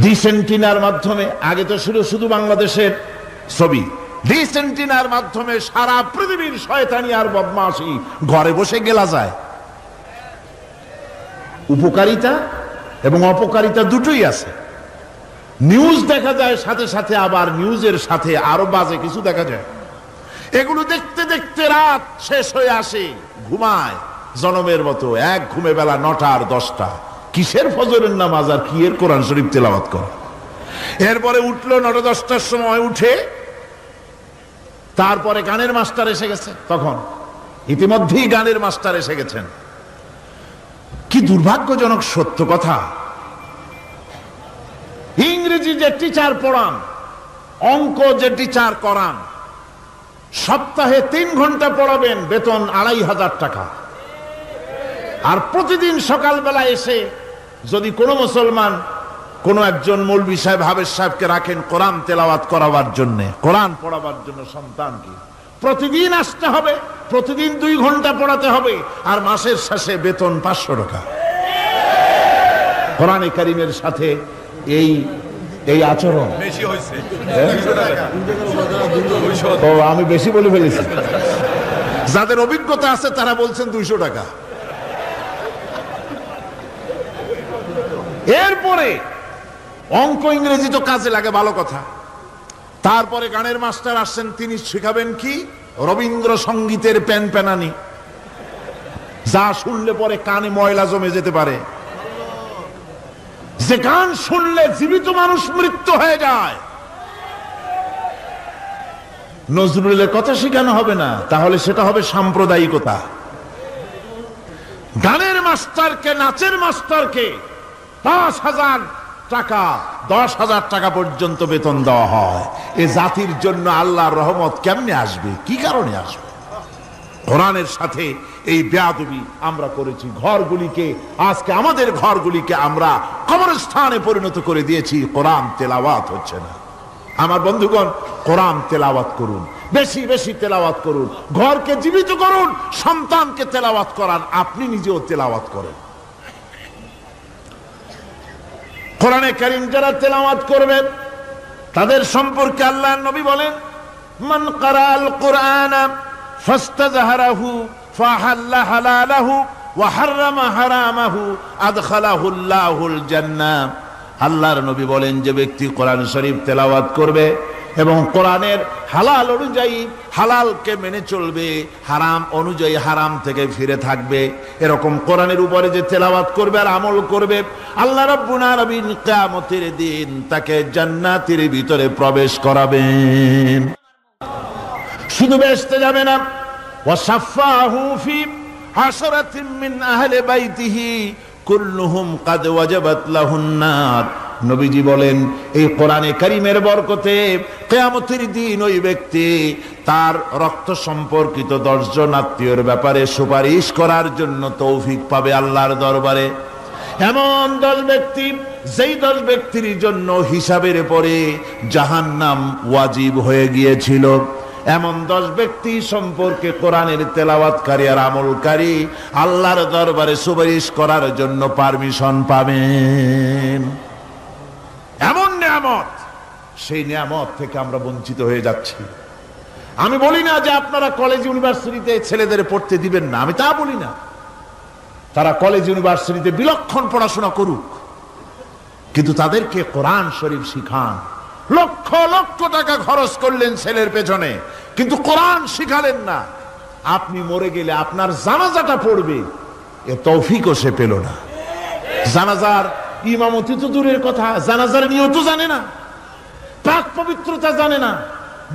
ডিসেন্টিনার মাধ্যমে, আগে তো শুধু বাংলাদেশের ছবি, ডিসেন্টিনার মাধ্যমে সারা পৃথিবীর শয়তানি আর বদমাশি ঘরে বসে গেলা যায়। উপকারিতা এবং অপকারিতা দুটোই আছে। নিউজ দেখা যায়, সাথে সাথে আবার নিউজের সাথে আরো বাজে কিছু দেখা যায়। এগুলো দেখতে দেখতে রাত শেষ হয়ে আসে, ঘুমায় জনমের মতো, এক ঘুমে বেলা 9টা আর 10টা। কিসের ফজরের নামাজ আর কি এর কোরআন শরীফ তেলাওয়াত করা? এরপরে উঠলো 9টা 10টার সময়, উঠে তারপরে গানের মাস্টার এসে গেছে। তখন ইতিমধ্যেই গানের মাস্টার এসে গেছেন। কি দুর্ভাগ্যজনক সত্য কথা। ইংরেজি যে টিচার পড়ান, অঙ্ক যে টিচার করান, সপ্তাহে 3 ঘন্টা পড়াবেন, বেতন 2500 টাকা। আর প্রতিদিন সকালবেলা এসে যদি কোনো মুসলমান কোন একজন মৌলভী সাহেব, হাফেজ সাহেবকে রাখেন কোরআন তেলাওয়াত করাবার জন্য, কোরআন পড়াবার জন্য সন্তানকে, প্রতিদিন আসতে হবে, প্রতিদিন 2 ঘন্টা পড়াতে হবে, আর মাসের শেষে বেতন 500 টাকা। কোরআনে কারীমের সাথে এই আচরণ বেশি হয়েছে। ও, আমি বেশি বলে ফেলেছি। যাদের অভিজ্ঞতা আছে তারা বলছেন 200 টাকা। এরপরে অঙ্ক ইংরেজি তো কাজে লাগে, ভালো কথা। তারপরে গানের মাস্টার আসছেন, তিনি শেখাবেন কি? রবীন্দ্রসঙ্গীতের প্যানপ্যানানি, যা শুনলে পরে কানে ময়লা জমে যেতে পারে। যে গান শুনলে জীবিত মানুষ মৃত্যু হয়ে যায়। নজরুলের কথা শেখানো হবে না, তাহলে সেটা হবে সাম্প্রদায়িকতা। গানের মাস্টারকে, নাচের মাস্টারকে 10,000 টাকা, 10,000 টাকা পর্যন্ত বেতন দেওয়া হয়। এ জাতির জন্য আল্লাহর রহমত কেমনে আসবে? কি কারণে আসবে? কোরআনের সাথে এই বেয়াদবি আমরা করেছি। ঘরগুলিকে, আজকে আমাদের ঘরগুলিকে আমরা কবরস্থানে পরিণত করে দিয়েছি। কোরআন তেলাওয়াত হচ্ছে না। আমার বন্ধুগণ, কোরআন তেলাওয়াত করুন, বেশি বেশি তেলাওয়াত করুন, ঘরকে জীবিত করুন, সন্তানকে তেলাওয়াত করান, আপনি নিজেও তেলাওয়াত করেন। কোরআনে কারীম যারা তেলাওয়াত করবেন তাদের সম্পর্কে আল্লাহর নবী বলেন, মান ক্বারাআল কুরআনা ফাস্তাযহারাহু ফাহাল্লা হালালাহু ওয়া হাররামা হারামাহু আদখালাহুল্লাহুল জান্নাহ। আল্লাহর নবী বলেন, যে ব্যক্তি কোরআন শরীফ তেলাওয়াত করবে এবং কোরআনের হালাল অনুযায়ী হালালকে মেনে চলবে, হারাম অনুযায়ী হারাম থেকে ফিরে থাকবে, এরকম কোরআনের উপরে যে তেলাওয়াত করবে আর আমল করবে, আল্লাহ রাব্বুল আলামিন কিয়ামতের দিন তাকে জান্নাতের ভিতরে প্রবেশ করাবেন। শুধু বেহেশতে যাবে না, ওয়াসাফাহু ফি আশরাতিন মিন আহলি বাইতিহি কুল্লুহুম কাদ ওয়াজাবাত লাহুন নার। নবীজি বলেন, এই কোরআনে কারীমের বরকতে কিয়ামতের দিন ওই ব্যক্তি তার রক্ত সম্পর্কিত 10 জন আত্মীয়র ব্যাপারে সুপারিশ করার জন্য তৌফিক পাবে আল্লাহর দরবারে। এমন 10 ব্যক্তি, যেই 10 ব্যক্তির জন্য হিসাবের পরে জাহান্নাম ওয়াজিব হয়ে গিয়েছিল, এমন 10 ব্যক্তি সম্পর্কে কোরআনের তেলাওয়াতকারী আর আমলকারী আল্লাহর দরবারে সুপারিশ করার জন্য পারমিশন পাবেন। এমন নিয়ামত, সেই নিয়ামত থেকে আমরা বঞ্চিত হয়ে যাচ্ছি। আমি বলি না যে আপনারা কলেজ ইউনিভার্সিটিতে ছেলেদের পড়তে দিবেন না, আমি তা বলি না। তারা কলেজ ইউনিভার্সিটিতে বিলক্ষণ পড়াশোনা করুক, কিন্তু তাদেরকে কোরআন শরীফ শিখান। লক্ষ লক্ষ টাকা খরচ করলেন ছেলের পেছনে, কিন্তু কোরআন শিখালেন না। আপনি মরে গেলে আপনার জানাজাটা পড়বে, এ তৌফিকও সে পেল না। জানাজার ইমামতি তো দূরের কথা, জানাজার নিয়ত জানে না, পাক পবিত্রতা জানে না।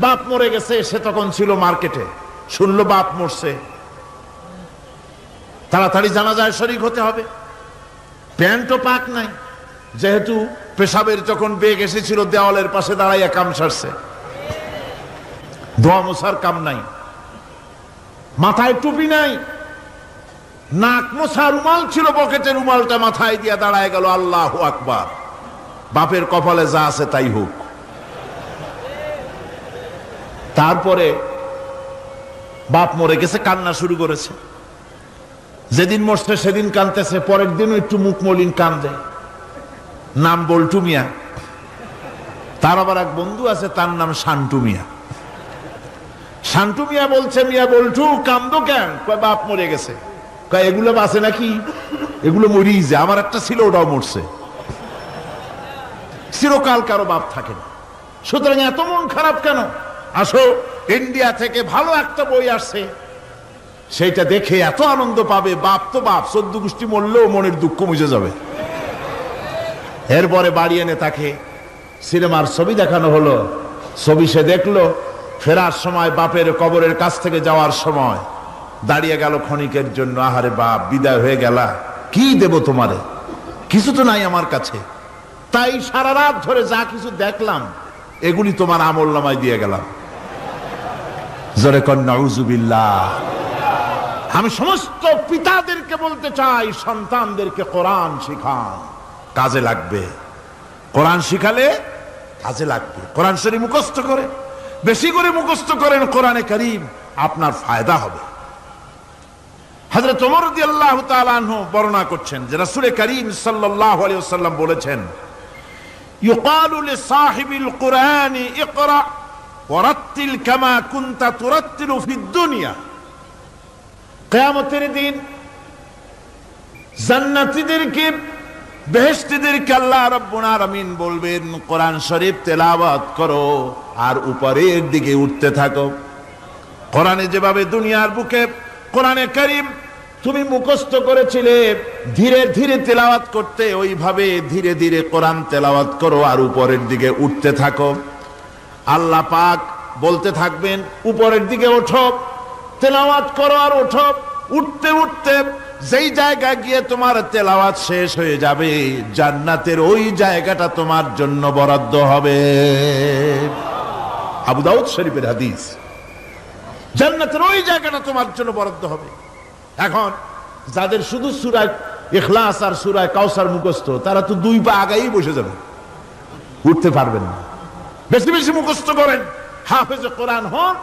বাপ মরে গেছে, সে তখন ছিল মার্কেটে, শুনলো বাপ মরছে, তাড়াতাড়ি জানাজায় শরীক হতে হবে। প্যান্টও পাক নাই, যেহেতু পেশাবের যখন বেগ এসেছিল দেওয়ালের পাশে দাঁড়াইয়া কাম সারছে, ধোয়া মোছার কাম নাই, মাথায় টুপি নাই, নাক মোছা রুমাল ছিল পকেটে, রুমালটা মাথায় দিয়া দাঁড়ায় গেল, আল্লাহু আকবার। বাপের কপালে যা আছে তাই হোক। তারপরে বাপ মরে গেছে, কান্না শুরু করেছে। যেদিন মরছে সেদিন কানতেছে, পরের দিনও একটু মুখ মলিন কান্দে। নাম বল্টু মিয়া। তার আবার এক বন্ধু আছে, তার নাম শান্টু মিয়া। শান্টু মিয়া বলছে, মিয়া বল্টু কান্দো কেন? কয় বাপ মরে গেছে। কয় এগুলো বাঁচে নাকি? এগুলো মরিয়ে যায়, আমার একটা ছিল ওটাও মরছে। চিরকাল কারো বাপ থাকে না, সুতরাং এত মন খারাপ কেন? আসো, ইন্ডিয়া থেকে ভালো একটা বই আসছে, সেইটা দেখে এত আনন্দ পাবে। বাপ তো বাপ, 14 গোষ্ঠী মরলেও মনের দুঃখ মুছে যাবে। এরপরে বাড়ি এনে তাকে সিনেমার ছবি দেখানো হলো। ছবি সে দেখলো, ফেরার সময় বাপের কবরের কাছ থেকে যাওয়ার সময় দাঁড়িয়ে গেল ক্ষণিকের জন্য। আহারে বাপ, বিদায় হয়ে গেলা, কি দেব তোমারে? কিছু তো নাই আমার কাছে, তাই সারা রাত ধরে যা কিছু দেখলাম এগুলি তোমার আমলনামায় দিয়ে গেলাম। জোরে কর নাউজুবিল্লাহ। আমি সমস্ত পিতাদেরকে বলতে চাই, সন্তানদেরকে কোরআন শিখান, কাজে লাগবে। কোরআন শিখালে কাজে লাগবে। কোরআন শরীফ মুখস্থ করে, বেশি করে মুখস্থ করেন কোরআনে কারীম, আপনার ফায়দা হবে। হযরত ওমর রাদিয়াল্লাহু তাআলা আনহু বর্ণনা করছেন যে রাসূল কারীম সাল্লাল্লাহু আলাইহি ওয়াসাল্লাম বলেছেন, ইউকালু লিসাহিবিল কুরআনি ইকরা ওয়ারাত্তিল কামা কুনতা তুরাত্তিলু ফিদ দুনিয়া। কিয়ামতের দিন জান্নাতীদেরকে, বেহেশতীদেরকে আল্লাহ রাব্বুল আলামিন বলবেন, কোরআন শরীফ তেলাওয়াত করো আর উপরের দিকে উঠতে থাকো। কোরআনে যেভাবে দুনিয়ার বুকে কোরআনে কারীম তুমি মুখস্থ করেছিলে, ধীরে ধীরে তেলাওয়াত করতে, ওইভাবে ধীরে ধীরে কোরআন তেলাওয়াত করো আর উপরের দিকে উঠতে থাকো। আল্লাহ পাক বলতে থাকবেন, উপরের দিকে ওঠো, তেলাওয়াত করো আর ওঠো। উঠতে উঠতে যেই জায়গায় গিয়ে তোমার তেলাওয়াত শেষ হয়ে যাবে, জান্নাতের ওই জায়গাটা তোমার জন্য বরাদ্দ হবে। আবু দাউদ শরীফের হাদিস। জান্নাতের ওই জায়গাটা তোমার জন্য বরাদ্দ হবে। এখন যাদের শুধু সূরা ইখলাস আর সূরা কাউসার মুখস্থ, তারা তো 2 পা আগাই বসে যাবে, উঠতে পারবেন না। বেশি বেশি মুখস্থ করেন, হাফেজে কোরআন হন,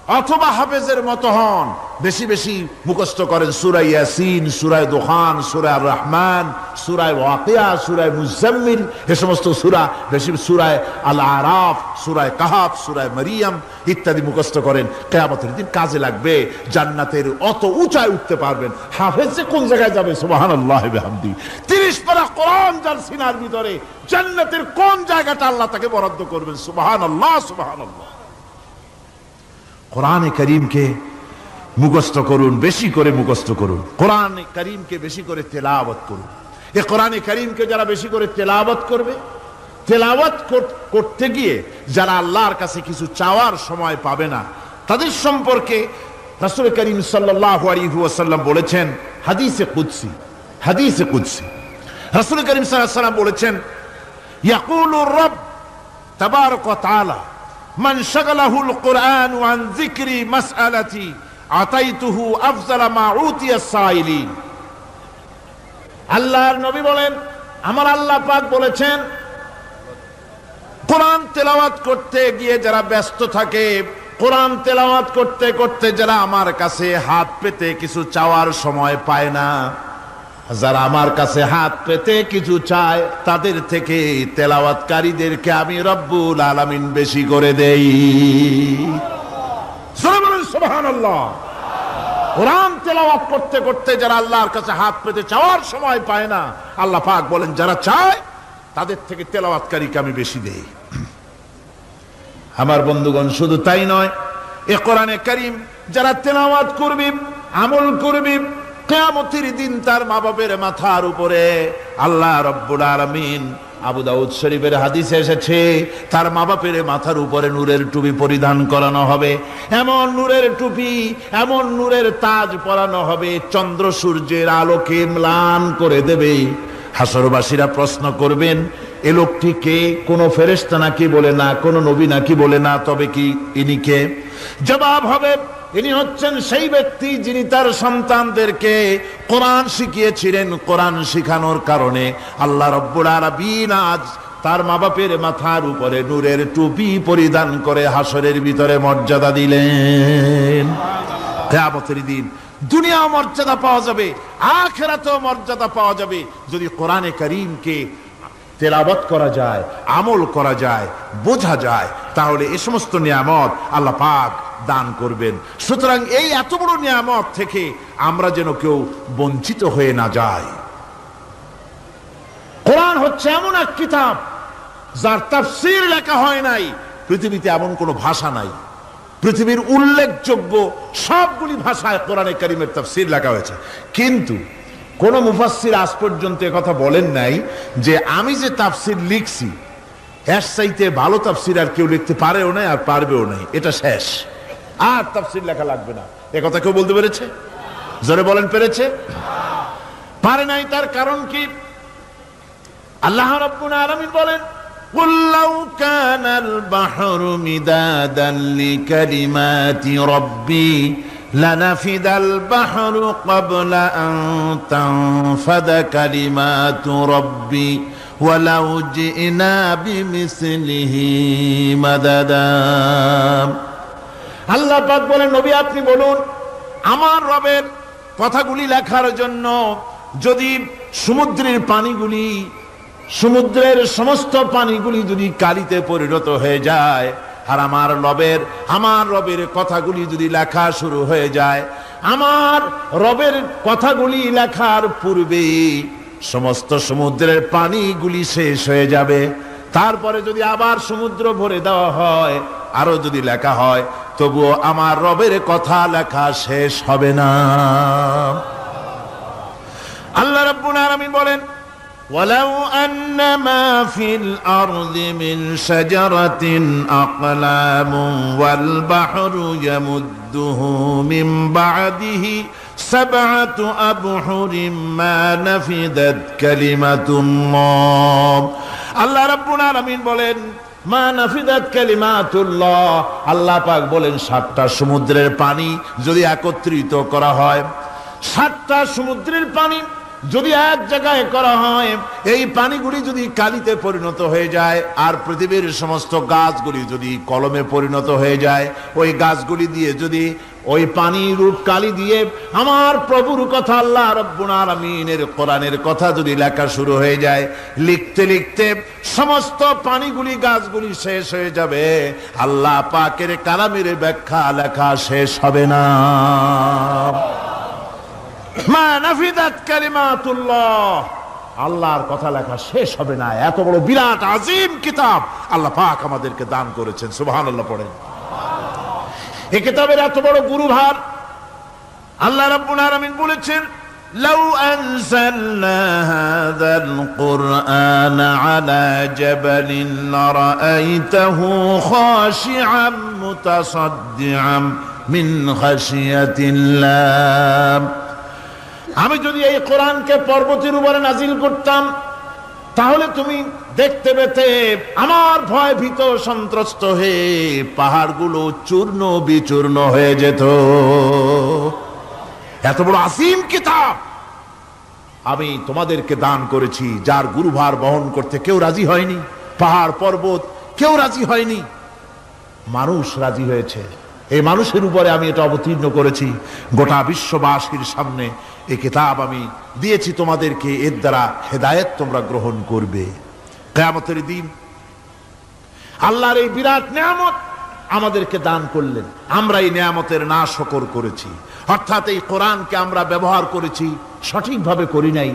অথবা হাফেজের মতো হন, বেশি বেশি মুখস্থ করেন সূরা ইয়াসিন, সূরা দুখান, সূরা আর রহমান, সূরা ওয়াকিয়া, সূরা মুজাম্মিল, এই সমস্ত সূরা, বেশি সূরা আল আরাফ, সূরা কাহাফ, সূরা মারিয়াম ইত্যাদি মুখস্থ করেন। কিয়ামতের দিন কাজে লাগবে, জান্নাতের অত উঁচায় উঠতে পারবেন। হাফেজ যে কোন জায়গায় যাবে, সুবহানাল্লাহি ওয়া বিহামদিহি, 30 পারা কোরআন যার সিনার ভিতরে, জান্নাতের কোন জায়গাটা আল্লাহ তাকে বরাদ্দ করবেন। সুবহানাল্লাহ, সুবহানাল্লাহ। কোরআনে কারীমকে মুখস্থ করুন, বেশি করে মুখস্থ করুন। কোরআনে কারীমকে বেশি করে তেলাওয়াত করুন। এই কোরআনে কারীমকে যারা বেশি করে তেলাওয়াত করবে, তেলাওয়াত করতে গিয়ে যারা আল্লাহর কাছে কিছু চাওয়ার সময় পাবে না, তাদের সম্পর্কে রাসূল করিম সাল্লাল্লাহু আলাইহি ওয়াসাল্লাম বলেছেন হাদিসে কুদসি, হাদিসে কুদসি রাসূল করিম সাল্লাল্লাহু আলাইহি ওয়াসাল্লাম বলেছেন, ইয়াকুলু রাব তাবারাক ওয়া তাআলা মান শাগালাহুল কুরআন আন যিকরি মাসআলাতি আতাইতুহু আফজালা মা উতিয়াস সাইলিন। আল্লাহর নবী বলেন, আমার আল্লাহ পাক বলেছেন, কোরআন তেলাওয়াত করতে গিয়ে যারা ব্যস্ত থাকে, কোরআন তেলাওয়াত করতে করতে যারা আমার কাছে হাত পেতে কিছু চাওয়ার সময় পায় না, যারা আমার কাছে হাত পেতে কিছু চায়, তাদের থেকে তেলাওয়াতকারীদেরকে আমি রব্বুল আলামিন বেশি করে দেই। সুবহানাল্লাহ। কোরআন তেলাওয়াত করতে করতে যারা আল্লাহর কাছে হাত পেতে চাওয়ার সময় পায় না, আল্লাহ পাক বলেন যারা চায় তাদের থেকে তেলাওয়াতকারীকে আমি বেশি দেই। আমার বন্ধুগণ, শুধু তাই নয়, এ কোরআনে কারীম যারা তেলাওয়াত করবে, আমল করবে, কিয়ামতের দিন তার মা বাপের মাথার উপরে আল্লাহ রাব্বুল আলামিন, আবু দাউদ শরীফের হাদিসে এসেছে, তার মা বাপের মাথার উপরে নূরের টুপি পরিধান করানো হবে। এমন নূরের টুপি, এমন নূরের তাজ পরানো হবে, চন্দ্র সূর্যের আলোকে ম্লান করে দেবে। হাসরবাসীরা প্রশ্ন করবেন, এ লোকটি কে? কোন ফেরেশতা নাকি? বলে না। কোন নবী নাকি? বলে না। তবে কি ইনি কে? জবাব হবে, ইনি হচ্ছেন সেই ব্যক্তি যিনি তার সন্তানদেরকে কোরআন শিখিয়েছিলেন। কোরআন শিখানোর কারণে আল্লাহ রাব্বুল আলামিন আজ তার মা বাপের মাথার উপরে নূরের টুপি পরিধান করে হাসরের ভিতরে মর্যাদা দিলেন। কিয়ামতের দিন দুনিয়া মর্যাদা পাওয়া যাবে, আখিরাতেও মর্যাদা পাওয়া যাবে যদি কোরআনে কারীমকে তেলাওয়াত করা যায়, আমল করা যায়, বোঝা যায়, তাহলে এই সমস্ত নিয়ামত আল্লাহ পাক দান করবেন। সুতরাং এই এত বড় নিয়ামত থেকে আমরা যেন কেউ বঞ্চিত হয়ে না যাই। কোরআন হচ্ছে এমন এক কিতাব যার তাফসীর লেখা হয় নাই। পৃথিবীতে এমন কোন ভাষা নাই, পৃথিবীর উল্লেখযোগ্য সবগুলি ভাষায় কোরআনে কারীমের তাফসীর লেখা হয়েছে, কিন্তু কোন মুফাসসির আজ পর্যন্ত কথা বলেন নাই যে আমি যে তাফসীর লিখছি এর চাইতে ভালো তাফসীর আর কেউ লিখতে পারেও নাই আর পারবেও নাই, এটা শেষ, আর তাফসীর লেখা লাগবে না। এ কথা কেউ বলতে পেরেছে? জোরে বলেন, পেরেছে? পারে নাই। তার কারণ কি? আল্লাহ রাব্বুল আলামিন বলেন, قُلْ لَوْ كَانَ الْبَحْرُ مِدَادًا لِكَلِمَاتِ رَبِّي لَنَفِدَ الْبَحْرُ قَبْلَ أَن تَنفَدَ كَلِمَاتُ رَبِّي وَلَوْ جِئْنَا بِمِثْلِهِ مَدَدًا। আল্লাহ পাক বলেন, নবী আপনি বলুন, আমার রবের কথাগুলি লেখার জন্য যদি সমুদ্রের পানিগুলি, সমুদ্রের সমস্ত পানিগুলি যদি কালিতে পরিণত হয়ে যায়, আর আমার রবের কথাগুলি যদি লেখা শুরু হয়ে যায়, আমার রবের কথাগুলি লেখার পূর্বে সমস্ত সমুদ্রের পানিগুলি শেষ হয়ে যাবে। তারপরে যদি আবার সমুদ্র ভরে দেওয়া হয়, আরো যদি লেখা হয়, তবুও আমার রবের কথা লেখা শেষ হবে না। আল্লাহ রাব্বুল আলামিন বলেন, وَلَوْ أَنَّ مَا فِي الْأَرْضِ مِنْ شَجَرَةٍ أَقْلَامٌ وَالْبَحْرُ يَمُدُّهُ مِنْ بَعْدِهِ سَبْعَةُ أَبْحُرٍ مَا نَفِدَتْ كَلِمَةُ اللَّهِ। আল্লাহ রাব্বুল আলামিন বলেন, মা নাফিদাত কালিমাতুল্লাহ। আল্লাহ পাক বলেন, 7টা সমুদ্রের পানি যদি একত্রিত করা হয়, 7টা সমুদ্রের পানি যদি এক জায়গায় করা হয়, এই পানিগুলি যদি কালিতে পরিণত হয়ে যায়, আর পৃথিবীর সমস্ত গাছগুলি যদি কলমে পরিণত হয়ে যায়, ওই গাছগুলি দিয়ে যদি ওই পানির রূপ কালি দিয়ে আমার প্রভুর কথা, আল্লাহ রাব্বুল আলামিনের কোরআনের কথা যদি লেখা শুরু হয়ে যায়, লিখতে লিখতে সমস্ত পানিগুলি গাছগুলি শেষ হয়ে যাবে, আল্লাহ পাকের কালামের ব্যাখ্যা লেখা শেষ হবে না। মা নাফিদাত কালিমাতুল্লাহ, আল্লাহর কথা লেখা শেষ হবে না। এত বড় বিরাট আজিম কিতাব আল্লাহ পাক আমাদেরকে দান করেছেন, সুবহানাল্লাহ পড়েন। এই কিতাবের এত বড় গুরুভার আল্লাহ রাব্বুল আলামিন বলেছেন, লাউ আনজালনা হাযাল কুরআনা আলা জাবালিন লারাআইতাহু খাশিআম মুতাসাদ্দিআম মিন খাশিয়াতিল্লাহ। আমি যদি এই কোরআনকে পর্বতের উপরে নাজিল করতাম, তাহলে তুমি দেখতে পেতে আমার ভয় ভীত সন্ত্রস্ত হয়ে পাহাড়গুলো চূর্ণ বিচূর্ণ হয়ে যেত। এত বড় আসিম কিতাব আমি তোমাদেরকে দান করেছি, যার গুরুভার বহন করতে কেউ রাজি হয়নি, পাহাড় পর্বত কেউ রাজি হয়নি, মানুষ রাজি হয়েছে। এই মানুষের উপরে আমি এটা অবতীর্ণ করেছি, গোটা বিশ্ববাসীর সামনে এই কিতাব আমি দিয়েছি তোমাদেরকে, এর দ্বারা হেদায়েত তোমরা গ্রহণ করবে। কিয়ামতের দিন আল্লাহর এই বিরাট নিয়ামত আমাদেরকে দান করলেন, আমরা এই নিয়ামতের নাশকর করেছি, অর্থাৎ এই কোরআনকে আমরা ব্যবহার করেছি সঠিকভাবে করি নাই,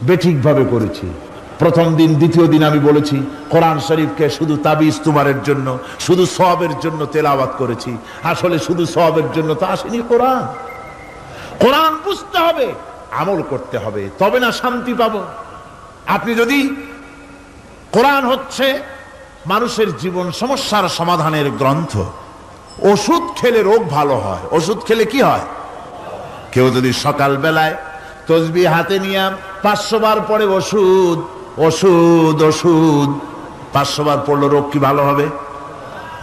বেঠিকভাবে করেছি। প্রথম দিন দ্বিতীয় দিন আমি বলেছি কোরআন শরীফকে শুধু তাবিজ তুমারের জন্য, শুধু সওয়াবের জন্য তেলাওয়াত করেছি। আসলে শুধু সওয়াবের জন্য তো আসেনি কোরআন। কোরআন বুঝতে হবে, আমল করতে হবে, তবে না শান্তি পাবো। আপনি যদি কোরআন হচ্ছে মানুষের জীবন সমস্যার সমাধানের গ্রন্থ, ওষুধ খেলে রোগ ভালো হয়। ওষুধ খেলে কি হয়? কেউ যদি সকাল বেলায় তসবিহ হাতে নিয়ে 500 বার পড়ে ওষুধ ওষুধ ওষুধ, 500 বার পড়লো, রোগ কি ভালো হবে?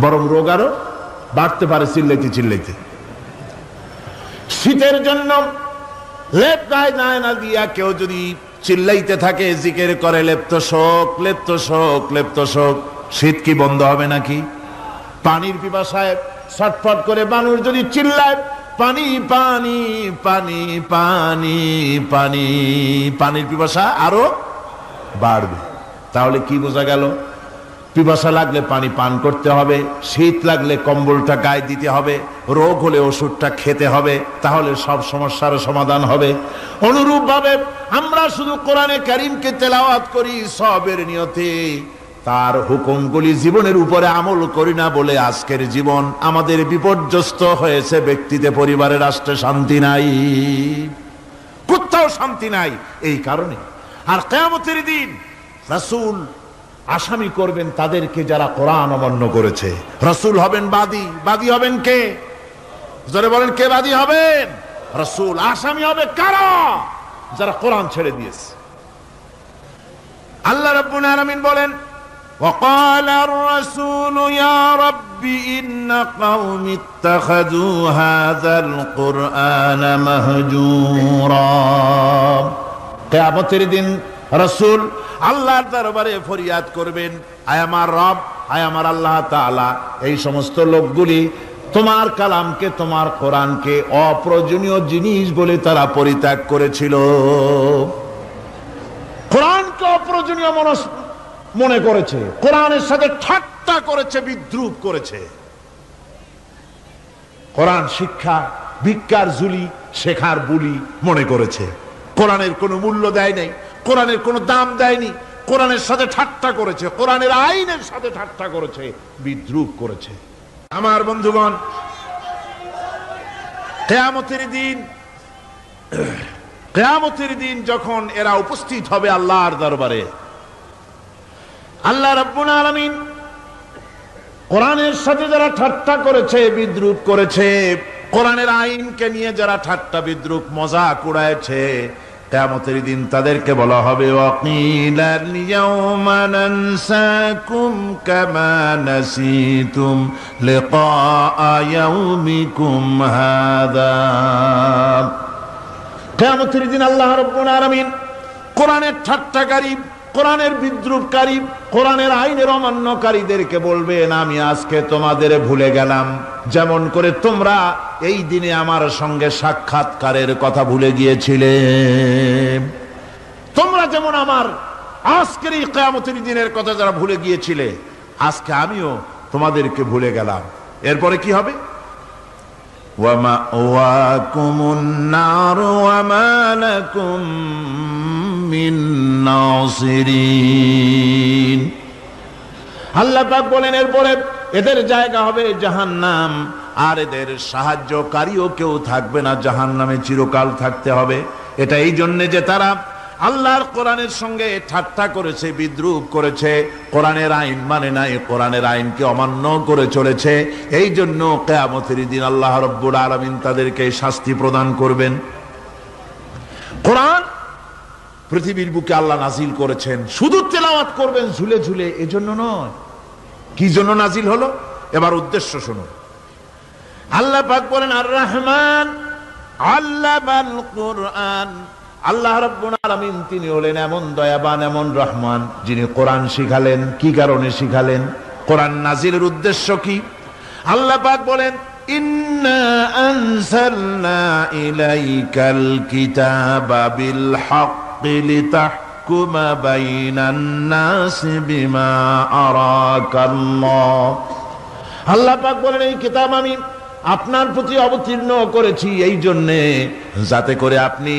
বরং রোগ আরো বাড়তে পারে চিল্লাইতে চিল্লাইতে। শীতের জন্য লেপ গায়ে না দিয়া কেউ যদি চিল্লাইতে থাকে, জিকির করে লেপ্ত শোক লেপ্ত শোক লেপ্ত শোক, শীত কি বন্ধ হবে নাকি? পানির পিপাসায় ছটফট করে মানুষ যদি চিল্লায় পানি পানি পানি পানি পানি, পানির পিপাসা আরো বাড়বে। তাহলে কি বোঝা গেল? পিপাসা লাগলে পানি পান করতে হবে, শীত লাগলে কম্বলটা গায়ে দিতে হবে, রোগ হলে ওষুধটা খেতে হবে, তাহলে সব সমস্যার সমাধান হবে। অনুরূপভাবে আমরা শুধু কোরআনে কারীমকে তেলাওয়াত করি সওয়াবের নিয়তে, তার হুকুমগুলি জীবনের উপরে আমল করি না বলে আজকের জীবন আমাদের বিপর্যস্ত হয়েছে। ব্যক্তিতে, পরিবারে, রাষ্ট্রে শান্তি নাই, কোথাও শান্তি নাই এই কারণে। আর কিয়ামতের দিন রাসূল আসামি করবেন তাদেরকে যারা কোরআন অমান্য করেছে। রাসূল হবেন বাদী। বাদী হবেন কে? জোরে বলেন, কে বাদী হবেন? রাসূল। আসামি হবে কারা? যারা কোরআন ছেড়ে দিয়েছে। আল্লাহ রাব্বুল আলামিন বলেন, وقال الرسول يا رب إن قومي اتخذوا هذا القرآن مهجورا। কিয়ামতের দিন রাসূল আল্লাহর দরবারে ফরিয়াদ করবেন, আয় আমার রব, আয় আমার আল্লাহ তাআলা, এই সমস্ত লোকগুলি তোমার কালামকে, তোমার কোরআনকে অপ্রয়োজনীয় জিনিস বলে তারা পরিত্যাগ করেছিল। কোরআনকে অপ্রয়োজনীয় মনে করেছে, কোরআনের সাথে ঠাট্টা করেছে, বিদ্রুপ করেছে। কোরআন শিক্ষা ভিক্ষার ঝুলি, শেখার বুলি মনে করেছে। কোরআনের কোনো মূল্য দেয় নাই, কোরআনের কোনো দাম দেয়নি, কোরআনের সাথে ঠাট্টা করেছে, কোরআনের আইনের সাথে ঠাট্টা করেছে, বিদ্রুপ করেছে। আমার বন্ধুগণ, কিয়ামতের দিন যখন এরা উপস্থিত হবে আল্লাহর দরবারে, আল্লাহ রাব্বুল আলামিন কোরআনের সাথে যারা ঠাট্টা করেছে, বিদ্রুপ করেছে, কোরআনের আইনকে নিয়ে যারা ঠাট্টা বিদ্রুপ মজাক উড়াইছে, কিয়ামতের দিন তাদেরকে বলা হবে, ওয়াকিলাল ইয়াউমা নানসাকুম কামা নাসিতুম লিকা ইয়াউমিকুম হাযা। কিয়ামতের দিন আল্লাহ রাব্বুল আলামিন কোরআনের ঠাট্টাকারী, কোরআনের বিদ্রুপকারী, কোরআনের আইনের অমান্যকারীদেরকে বলবেন আমি আজকে তোমাদের ভুলে গেলাম, যেমন করে তোমরা এই দিনে আমার সঙ্গে সাক্ষাৎকারের কথা ভুলে গিয়েছিলে। তোমরা যেমন আমার আজকের এই কিয়ামতের দিনের কথা যারা ভুলে গিয়েছিলে, আজকে আমিও তোমাদেরকে ভুলে গেলাম। এরপরে কি হবে? ওয়ামাওয়াকুমুন নার ওয়া মা লাকুম মিন নাসিরিন। আল্লাহ পাক বলেন এরপরে এদের জায়গা হবে জাহান্নাম, আর এদের সাহায্যকারীও কেউ থাকবে না, জাহান্নামে চিরকাল থাকতে হবে। এটা এই জন্য যে তারা আল্লাহর কোরআনের সঙ্গে ঠাট্টা করেছে, বিদ্রুপ করেছে, কোরআনের আইন মানে নাই, কোরআনের আইনকে অমান্য করে চলেছে। এই জন্য কিয়ামতের দিন আল্লাহ রাব্বুল আলামিন তাদেরকে শাস্তি প্রদান করবেন। কোরআন পৃথিবীর বুকে আল্লাহ নাজিল করেছেন, শুধু তেলাওয়াত করবেন ঝুলে ঝুলে, এজন্য নয়। কি জন্য নাজিল হলো? এবার উদ্দেশ্য শুনুন। আল্লাহ পাক বলেন আর রহমান আল্লামাল কুরআন। আল্লাহ রাব্বুল আলামিন তিনি হলেন এমন দয়াবান, এমন রহমান, যিনি কোরআন শিখালেন। কি কারণে শিখালেন? কোরআন নাজিলের উদ্দেশ্য কি? আল্লাহ পাক বলেন ইন্না আনজালনা ইলাইকাল কিতাবা বিল হাক্কি লিতাহকুমা বাইনান নাসি বিমা আরাকাল্লাহ। আল্লাহ পাক বলেন এই কিতাব আমি আপনার প্রতি অবতীর্ণ করেছি এই জন্যে যাতে করে আপনি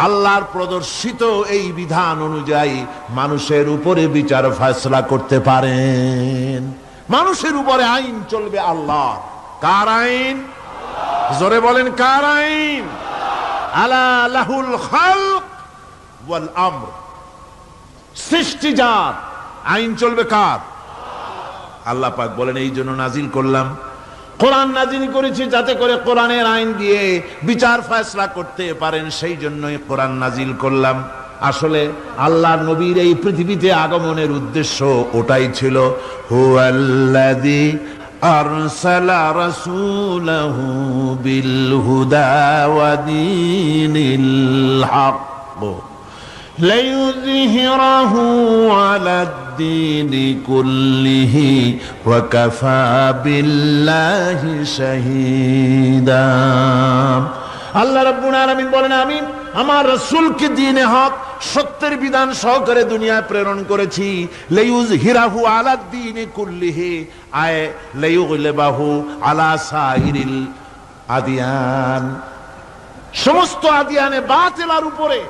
আল্লাহর প্রদর্শিত এই বিধান অনুযায়ী মানুষের উপরে বিচার ফয়সালা করতে পারেন। মানুষের উপরে আইন চলবে আল্লাহ। কার আইন? জোরে বলেন কার আইন? আলা লাহুল খালক ওয়াল আমর। সৃষ্টি যার, আইন চলবে কার? আল্লাহ পাক বলেন এই জন্য নাজিল করলাম, কোরআন নাজিল করেছি যাতে করে কোরআনের আইন দিয়ে বিচার ফয়সালা করতে পারেন, সেই জন্যই কোরআন নাজিল করলাম। আসলে আল্লাহর নবীর এই পৃথিবীতে আগমনের উদ্দেশ্য ওটাই ছিল। হুয়াল্লাযী আরসালা রাসূলাহু বিল হুদা ওয়া দীনিল হক লিইয়ুযহিরাহু আলাদ দ্বীনি কুল্লিহি ওয়া কাফা বিল্লাহি শাহীদা। আল্লাহ রাব্বুল আলামিন বলেন আমি আমার রাসূলকে দ্বীনে হক, সত্যের বিধান সহকারে দুনিয়ায় প্রেরণ করেছি। লিইয়ুযহিরাহু আলাদ দ্বীনি কুল্লিহি আয় লিইয়ুগলিবাহু আলা সাইরিল আদিয়ান। সমস্ত আদিয়ানে বাতিলের উপরে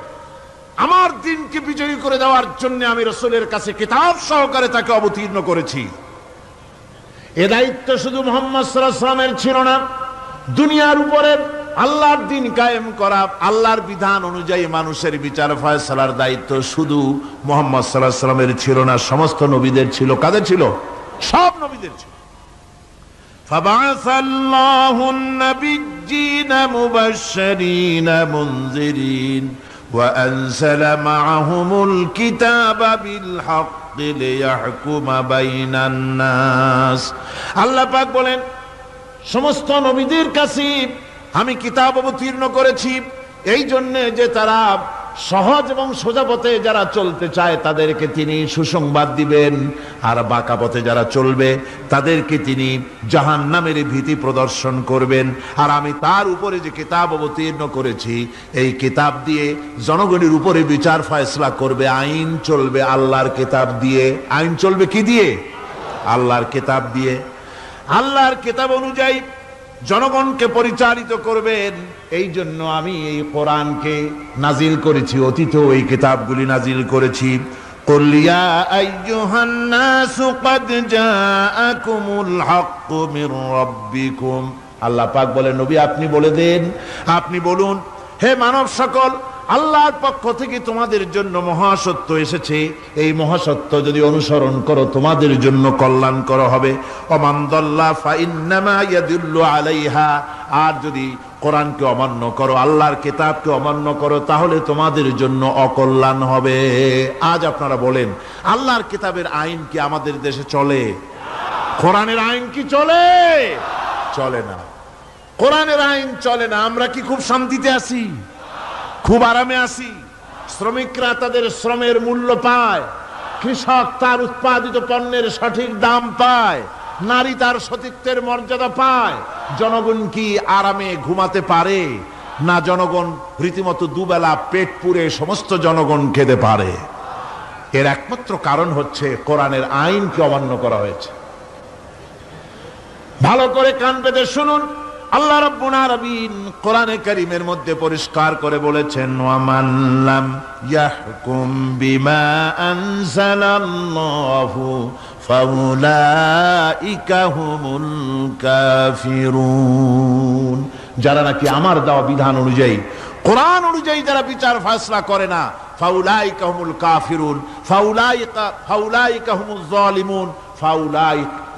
আমার দ্বীনকে বিজয়ী করে দেওয়ার জন্য আমি রাসূলের কাছে কিতাব সহকারে তাকে অবতীর্ণ করেছি। এ দায়িত্ব শুধু মুহাম্মদ সাল্লাল্লাহু আলাইহি ওয়াসাল্লামের ছিল না, দুনিয়ার উপরে আল্লাহর দ্বীন কায়েম করা, আল্লাহর বিধান অনুযায়ী মানুষের বিচার ফয়সালার দায়িত্ব শুধু মুহাম্মদ সাল্লাল্লাহু আলাইহি ওয়াসাল্লামের ছিল না, সমস্ত নবীদের ছিল। কাদের ছিল? সব নবীদের ছিল। ফাবাআসাল্লাহুন নাবিয়্যিনা মুবাশশিরিনা মুনযিরিন وأنزل معهم الكتاب بالحق ليحكم بين الناس। আল্লাহ পাক বলেন সমস্ত নবীদের কাছে আমি কিতাব অবতীর্ণ করেছি এই জন্য যে তারা সহজ এবং সোজা পথে যারা চলতে চায় তাদেরকে তিনি সুসংবাদ দিবেন, আর বাঁকা পথে যারা চলবে তাদেরকে তিনি জাহান্নামের ভীতি প্রদর্শন করবেন। আর আমি তার উপরে যে কিতাব অবতীর্ণ করেছি এই কিতাব দিয়ে জনগণের উপরে বিচার ফয়সালা করবে, আইন চলবে আল্লাহর কিতাব দিয়ে। আইন চলবে কি দিয়ে? আল্লাহর কিতাব দিয়ে। আল্লাহর কিতাব অনুযায়ী জনগণকে পরিচালিত করবেন। এই জন্য আমি এই কোরআনকে নাজিল করেছি, অতীতেও এই কিতাবগুলি নাজিল করেছি। কুল ইয়া আইয়ুহান নাসু ক্বাদ জাআকুমুল হাক্কু মির রাব্বিকুম। আল্লাহ পাক বলেন নবী আপনি বলে দেন, আপনি বলুন হে মানব সকল, আল্লাহর পক্ষ থেকে তোমাদের জন্য মহাসত্য এসেছে। এই মহাসত্য যদি অনুসরণ করো তোমাদের জন্য কল্যাণকর হবে। ওমান দাল্লা ফাইন্নামা ইয়াদুল্লু আলাইহা। আর যদি কোরআনকে অমান্য করো, আল্লাহর কিতাবকে অমান্য করো, তাহলে তোমাদের জন্য অকল্যাণ হবে। আজ আপনারা বলেন আল্লাহর কিতাবের আইন কি আমাদের দেশে চলে? কোরআনের আইন কি চলে? চলে না। কোরআনের আইন চলে না। আমরা কি খুব শান্তিতে আছি? খুব আরামে আছি? শ্রমিকরা তাদের শ্রমের মূল্য পায়, কৃষক তার উৎপাদিত পণ্যের সঠিক দাম পায়, নারী তার সতীত্বের মর্যাদা পায়, জনগণ কি আরামে ঘুমাতে পারে না? জনগণ রীতিমতো দুবেলা পেট পুরে সমস্ত জনগণ খেতে পারে। এর একমাত্র কারণ হচ্ছে কোরআনের আইনকে অমান্য করা হয়েছে। ভালো করে কান পেতে শুনুন, আল্লাহ রাব্বুল আলামিন কোরআনে কারীমের মধ্যে পরিষ্কার করে বলেছেন, ওয়া মান লাম ইয়াহকুম বিমা আনজালাল্লাহু ফাউলাইকা হুমুল কাফিরুন। যারা নাকি আমার দেওয়া বিধান অনুযায়ী, কোরআন অনুযায়ী যারা বিচার ফয়সালা করে না, ফাউলাইকা হুমুল কাফিরুন, ফাউলাইকা হুমুজ জালিমুন,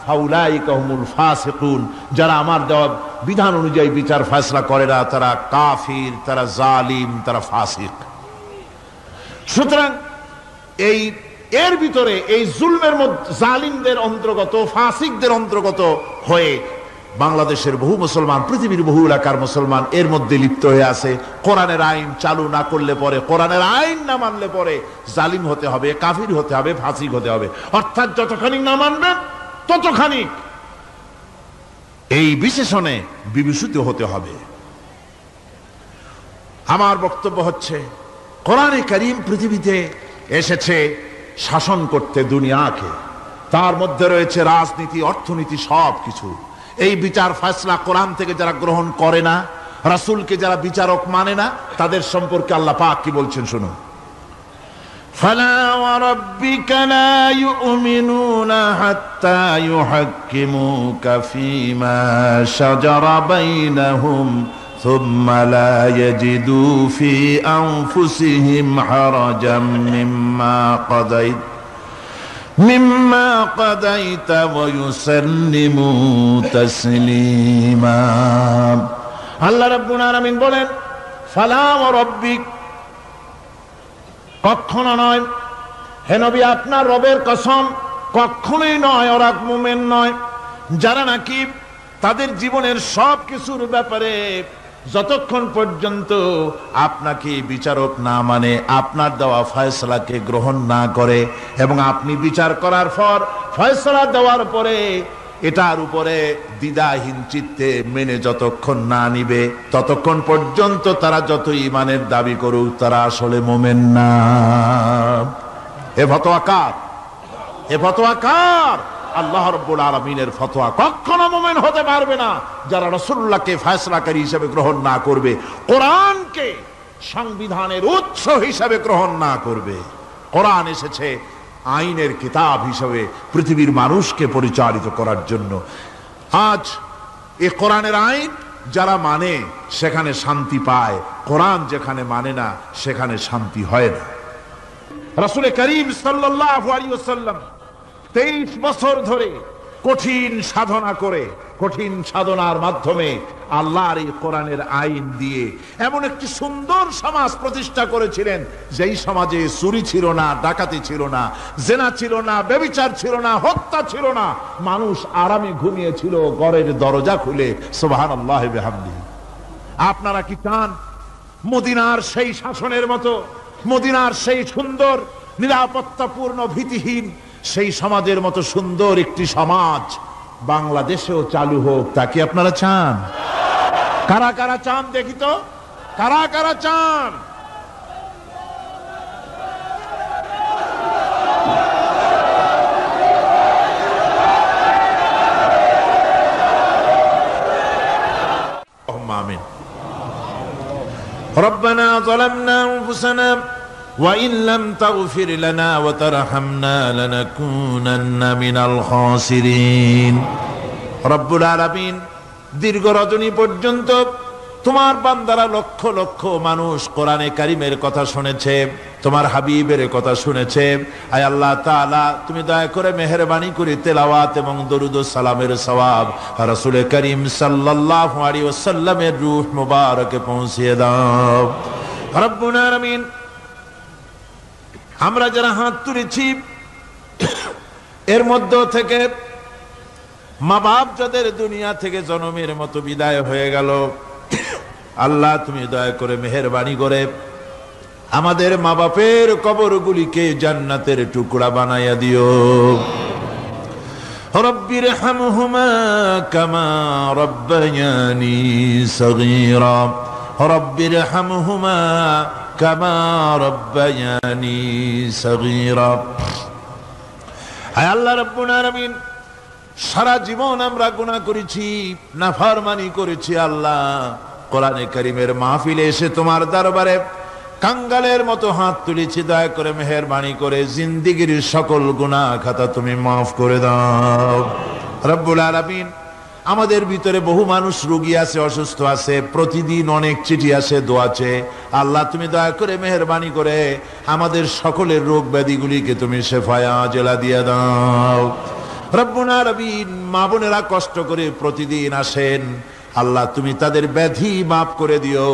ফাউলাইকা হুমুল ফাসিকুন। যারা আমার দেওয়া বিধান অনুযায়ী বিচার ফয়সালা করে না, তারা কাফির, তারা জালিম, তারা ফাসিক। সুতরাং এর ভিতরে এই জুলমের মধ্যে জালিমদের অন্তর্গত, ফাসিকদের অন্তর্গত হয়ে বাংলাদেশের বহু মুসলমান, পৃথিবীর বহু এলাকার মুসলমান এর মধ্যে লিপ্ত হয়ে আছে। কোরআনের আইন চালু না করলে পরে, কোরআনের আইন না মানলে পরে জালিম হতে হবে, কাফির হতে হবে, ফাসিক হতে হবে। অর্থাৎ যতখানি না মানবেন ততখানি এই বিশেষণে বিভূষিত হতে হবে। আমার বক্তব্য হচ্ছে, কোরআনে কারীম পৃথিবীতে এসেছে শাসন করতে দুনিয়াকে। তার মধ্যে রয়েছে রাজনীতি, অর্থনীতি, সব কিছু। এই বিচার ফয়সালা কোরআন থেকে যারা গ্রহণ করে না, রাসূলকে যারা বিচারক মানে না, তাদের সম্পর্কে আল্লাহ পাক কি বলছেন শুনুন। فلا وربك لا يؤمنون حتى يحكموك فيما شجر بينهم ثم لا يجدوا في أنفسهم حرجا مما قضيت ويسلموا تسليما। আল্লাহ রাব্বুল আলামিন বলেন, ফালা ওয়া রাব্বিক, কখনো নয় হে নবী, আপনার রবের কসম, কখনোই নয়। ওরা মুমিন নয় যারা নাকি তাদের জীবনের সব কিছুর ব্যাপারে যতক্ষণ পর্যন্ত আপনাকে বিচারক না মানে, আপনার দেওয়া ফয়সালাকে গ্রহণ না করে, এবং আপনি বিচার করার পর ফয়সালা দেওয়ার পরে এটার উপরে দ্বিধাহীন চিত্তে মেনে যতক্ষণ না নিবে, ততক্ষণ পর্যন্ত তারা যত ঈমানের দাবি করুক, তারা আসলে মুমিন না। এ ফতোয়া কার? এ ফতোয়া কার? আল্লাহ রাব্বুল আলামিনের ফতোয়া। কখনো মুমিন হতে পারবে না যারা রাসূলুল্লাহকে ফয়সালাকারী হিসেবে গ্রহণ না করবে, কোরআনকে সংবিধানের উৎস হিসেবে গ্রহণ না করবে। কোরআন এসেছে আইনের কিতাব হিসেবে পৃথিবীর মানুষকে পরিচালিত করার জন্য। আজ এই কোরআনের আইন যারা মানে সেখানে শান্তি পায়, কোরআন যেখানে মানে না সেখানে শান্তি হয় না। রাসূল করিম সাল্লাল্লাহু আলাইহি ওয়াসাল্লাম 23 বছর ধরে কঠিন সাধনা করে, কঠিন সাধনার মাধ্যমে আল্লাহর এই কোরআনের আইন দিয়ে এমন একটি সুন্দর সমাজ প্রতিষ্ঠা করেছিলেন, যেই সমাজে চুরি ছিল না, ডাকাতি ছিল না, জেনা ছিল না, ব্যভিচার ছিল না, হত্যা ছিল না, মানুষ আরামে ঘুমিয়েছিল ঘরের দরজা খুলে। সুবহানাল্লাহ ওয়া বিহামদিহি। আপনারা কি চান মদিনার সেই শাসনের মতো, মদিনার সেই সুন্দর নিরাপত্তাপূর্ণ ভীতিহীন সেই সমাজের মতো সুন্দর একটি সমাজ বাংলাদেশেও চালু হোক? তা কি আপনারা চান? কারা কারা চান দেখি তো, কারা কারা চান? আমিন। রব্বানা যালামনা আনফুসানা وَإِن لَّمْ تَغْفِرْ لَنَا وَتَرْحَمْنَا لَنَكُونَنَّ مِنَ الْخَاسِرِينَ। রব্বুল আলামিন, দীর্ঘ রজনী পর্যন্ত তোমার বান্দারা লক্ষ লক্ষ মানুষ কোরআনে কারীমের কথা শুনেছে, তোমার হাবিবের কথা শুনেছে। আয় আল্লাহ তাআলা, তুমি দয়া করে মেহেরবানি করে তেলাওয়াত এবং দরুদ ও সালামের সওয়াব রাসূল করিম সাল্লাল্লাহু আলাইহি ওয়াসাল্লামের রূহ মুবারকে পৌঁছিয়ে দাও। রব্বুল আলামিন, আমরা যারা হাত তুলেছি এর মধ্য থেকে মা বাপ যাদের দুনিয়া থেকে জনমের মতো বিদায় হয়ে গেল, আল্লাহ তুমি দয়া করে মেহেরবানি করে আমাদের মা বাপের কবরগুলিকে জান্নাতের টুকরা বানাইয়া দিও। রব্বিরহামহুমা কামা রব্বায়ানি সগীরা, রব্বিরহামহুমা কামা রব্বায়ানি সগীরা। হায় আল্লাহ রাব্বুল আলামিন, সারা জীবন আমরা গুনাহ করেছি, নাফরমানি করেছি। আল্লাহ, কোরআনে কারীমের মাহফিলে এসে তোমার দরবারে কাঙ্গালের মতো হাত তুলেছি, দয়া করে মেহেরবানি করে জিন্দেগীর সকল গুনাহ খাতা তুমি মাফ করে দাও। রব্বুল আলামিন, আমাদের ভিতরে বহু মানুষ রোগী আছে, অসুস্থ আছে, প্রতিদিন অনেক চিঠি আসে, দোয়া আছে। আল্লাহ, তুমি দয়া করে মেহেরবানি করে আমাদের সকলের রোগ ব্যাধিগুলিকে তুমি শেফায়া জেলা দিয়ে দাও। রব্বুল আলামিন, মা বোনেরা কষ্ট করে প্রতিদিন আসেন, আল্লাহ তুমি তাদের ব্যাধি মাফ করে দিও,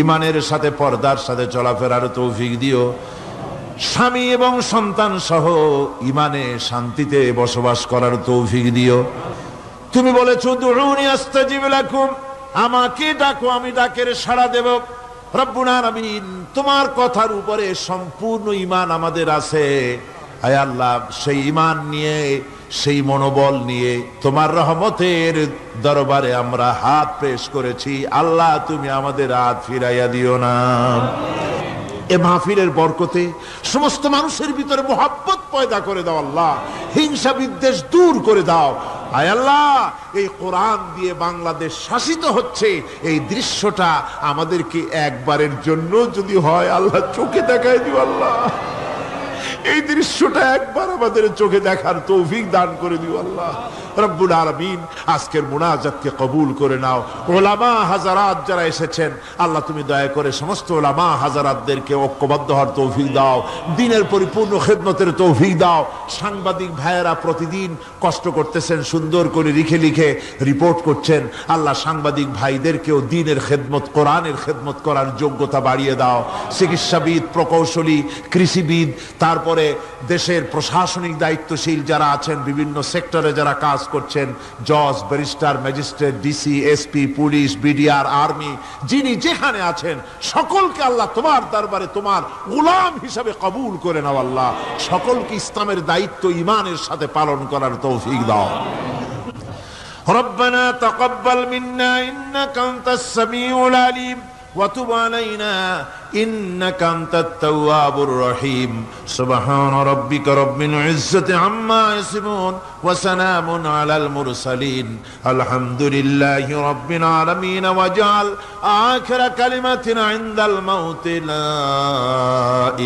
ইমানের সাথে পর্দার সাথে চলাফেরার তৌফিক দিও, স্বামী এবং সন্তান সহ ইমানে শান্তিতে বসবাস করার তৌফিক দিও। তুমি বলেছো দুউনি আস্তাজিব লাকুম, আমাকে ডাকো আমি ডাকের সাড়া দেব। রব্বুল আলামিন, তোমার কথার উপরে সম্পূর্ণ ঈমান আমাদের আছে। আয় আল্লাহ, সেই ঈমান নিয়ে, সেই মনোবল নিয়ে তোমার রহমতের দরবারে আমরা হাত পেশ করেছি। আল্লাহ, তুমি আমাদের হাত ফিরাইয়া দিও না। এ মাহফিলের বরকতে সমস্ত মানুষের ভিতরে মোহাব্বত পয়দা করে দাও। আল্লাহ, হিংসা বিদ্বেষ দূর করে দাও। আয় আল্লাহ, এই কোরআন দিয়ে বাংলাদেশ শাসিত হচ্ছে, এই দৃশ্যটা আমাদেরকে একবারের জন্য যদি হয় আল্লাহ চোখে দেখায় দিও। আল্লাহ, এই দৃশ্যটা একবার আমাদের চোখে দেখার তৌফিক দান করে দিও। আল্লাহ রব্বুল আলামিন, আজকের মুনাজাতকে কবুল করে নাও। ওলামা হাজারাত যারা এসেছেন, আল্লাহ তুমি দয়া করে সমস্ত ওলামা হাজারাতদেরকে ঐক্যবদ্ধ হওয়ার তৌফিক দাও, দ্বীনের পরিপূর্ণ খেদমতের তৌফিক দাও। সাংবাদিক ভাইয়েরা প্রতিদিন কষ্ট করতেছেন, সুন্দর করে লিখে লিখে রিপোর্ট করছেন। আল্লাহ, সাংবাদিক ভাইদেরকেও দ্বীনের খেদমত, কোরআনের খেদমত করার যোগ্যতা বাড়িয়ে দাও। চিকিৎসাবিদ, প্রকৌশলী, কৃষিবিদ, তারপরে দেশের প্রশাসনিক দায়িত্বশীল যারা আছেন, বিভিন্ন সেক্টরে যারা কাজ করছেন, জজ, barrister, magistrate, DC, SP, police, BDR, army, যিনি যেখানে আছেন সকলকে আল্লাহ তোমার দরবারে তোমার গোলাম হিসাবে কবুল করে নাও। আল্লাহ, সকলকে ইসলামের দায়িত্ব ঈমানের সাথে পালন করার তৌফিক দাও। রব্বানা তাকাব্বাল মিন্না ইন্নাকা আনতাস সামিউল আলিম وتب علينا إنك أنت التواب الرحيم سبحان ربك رب العزة عما يصفون وسلام على المرسلين الحمد لله رب العالمين واجعل آخر كلمة عند الموت لا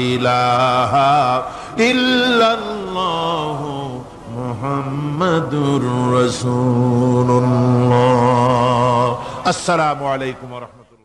إله إلا الله محمد رسول الله السلام عليكم ورحمة الله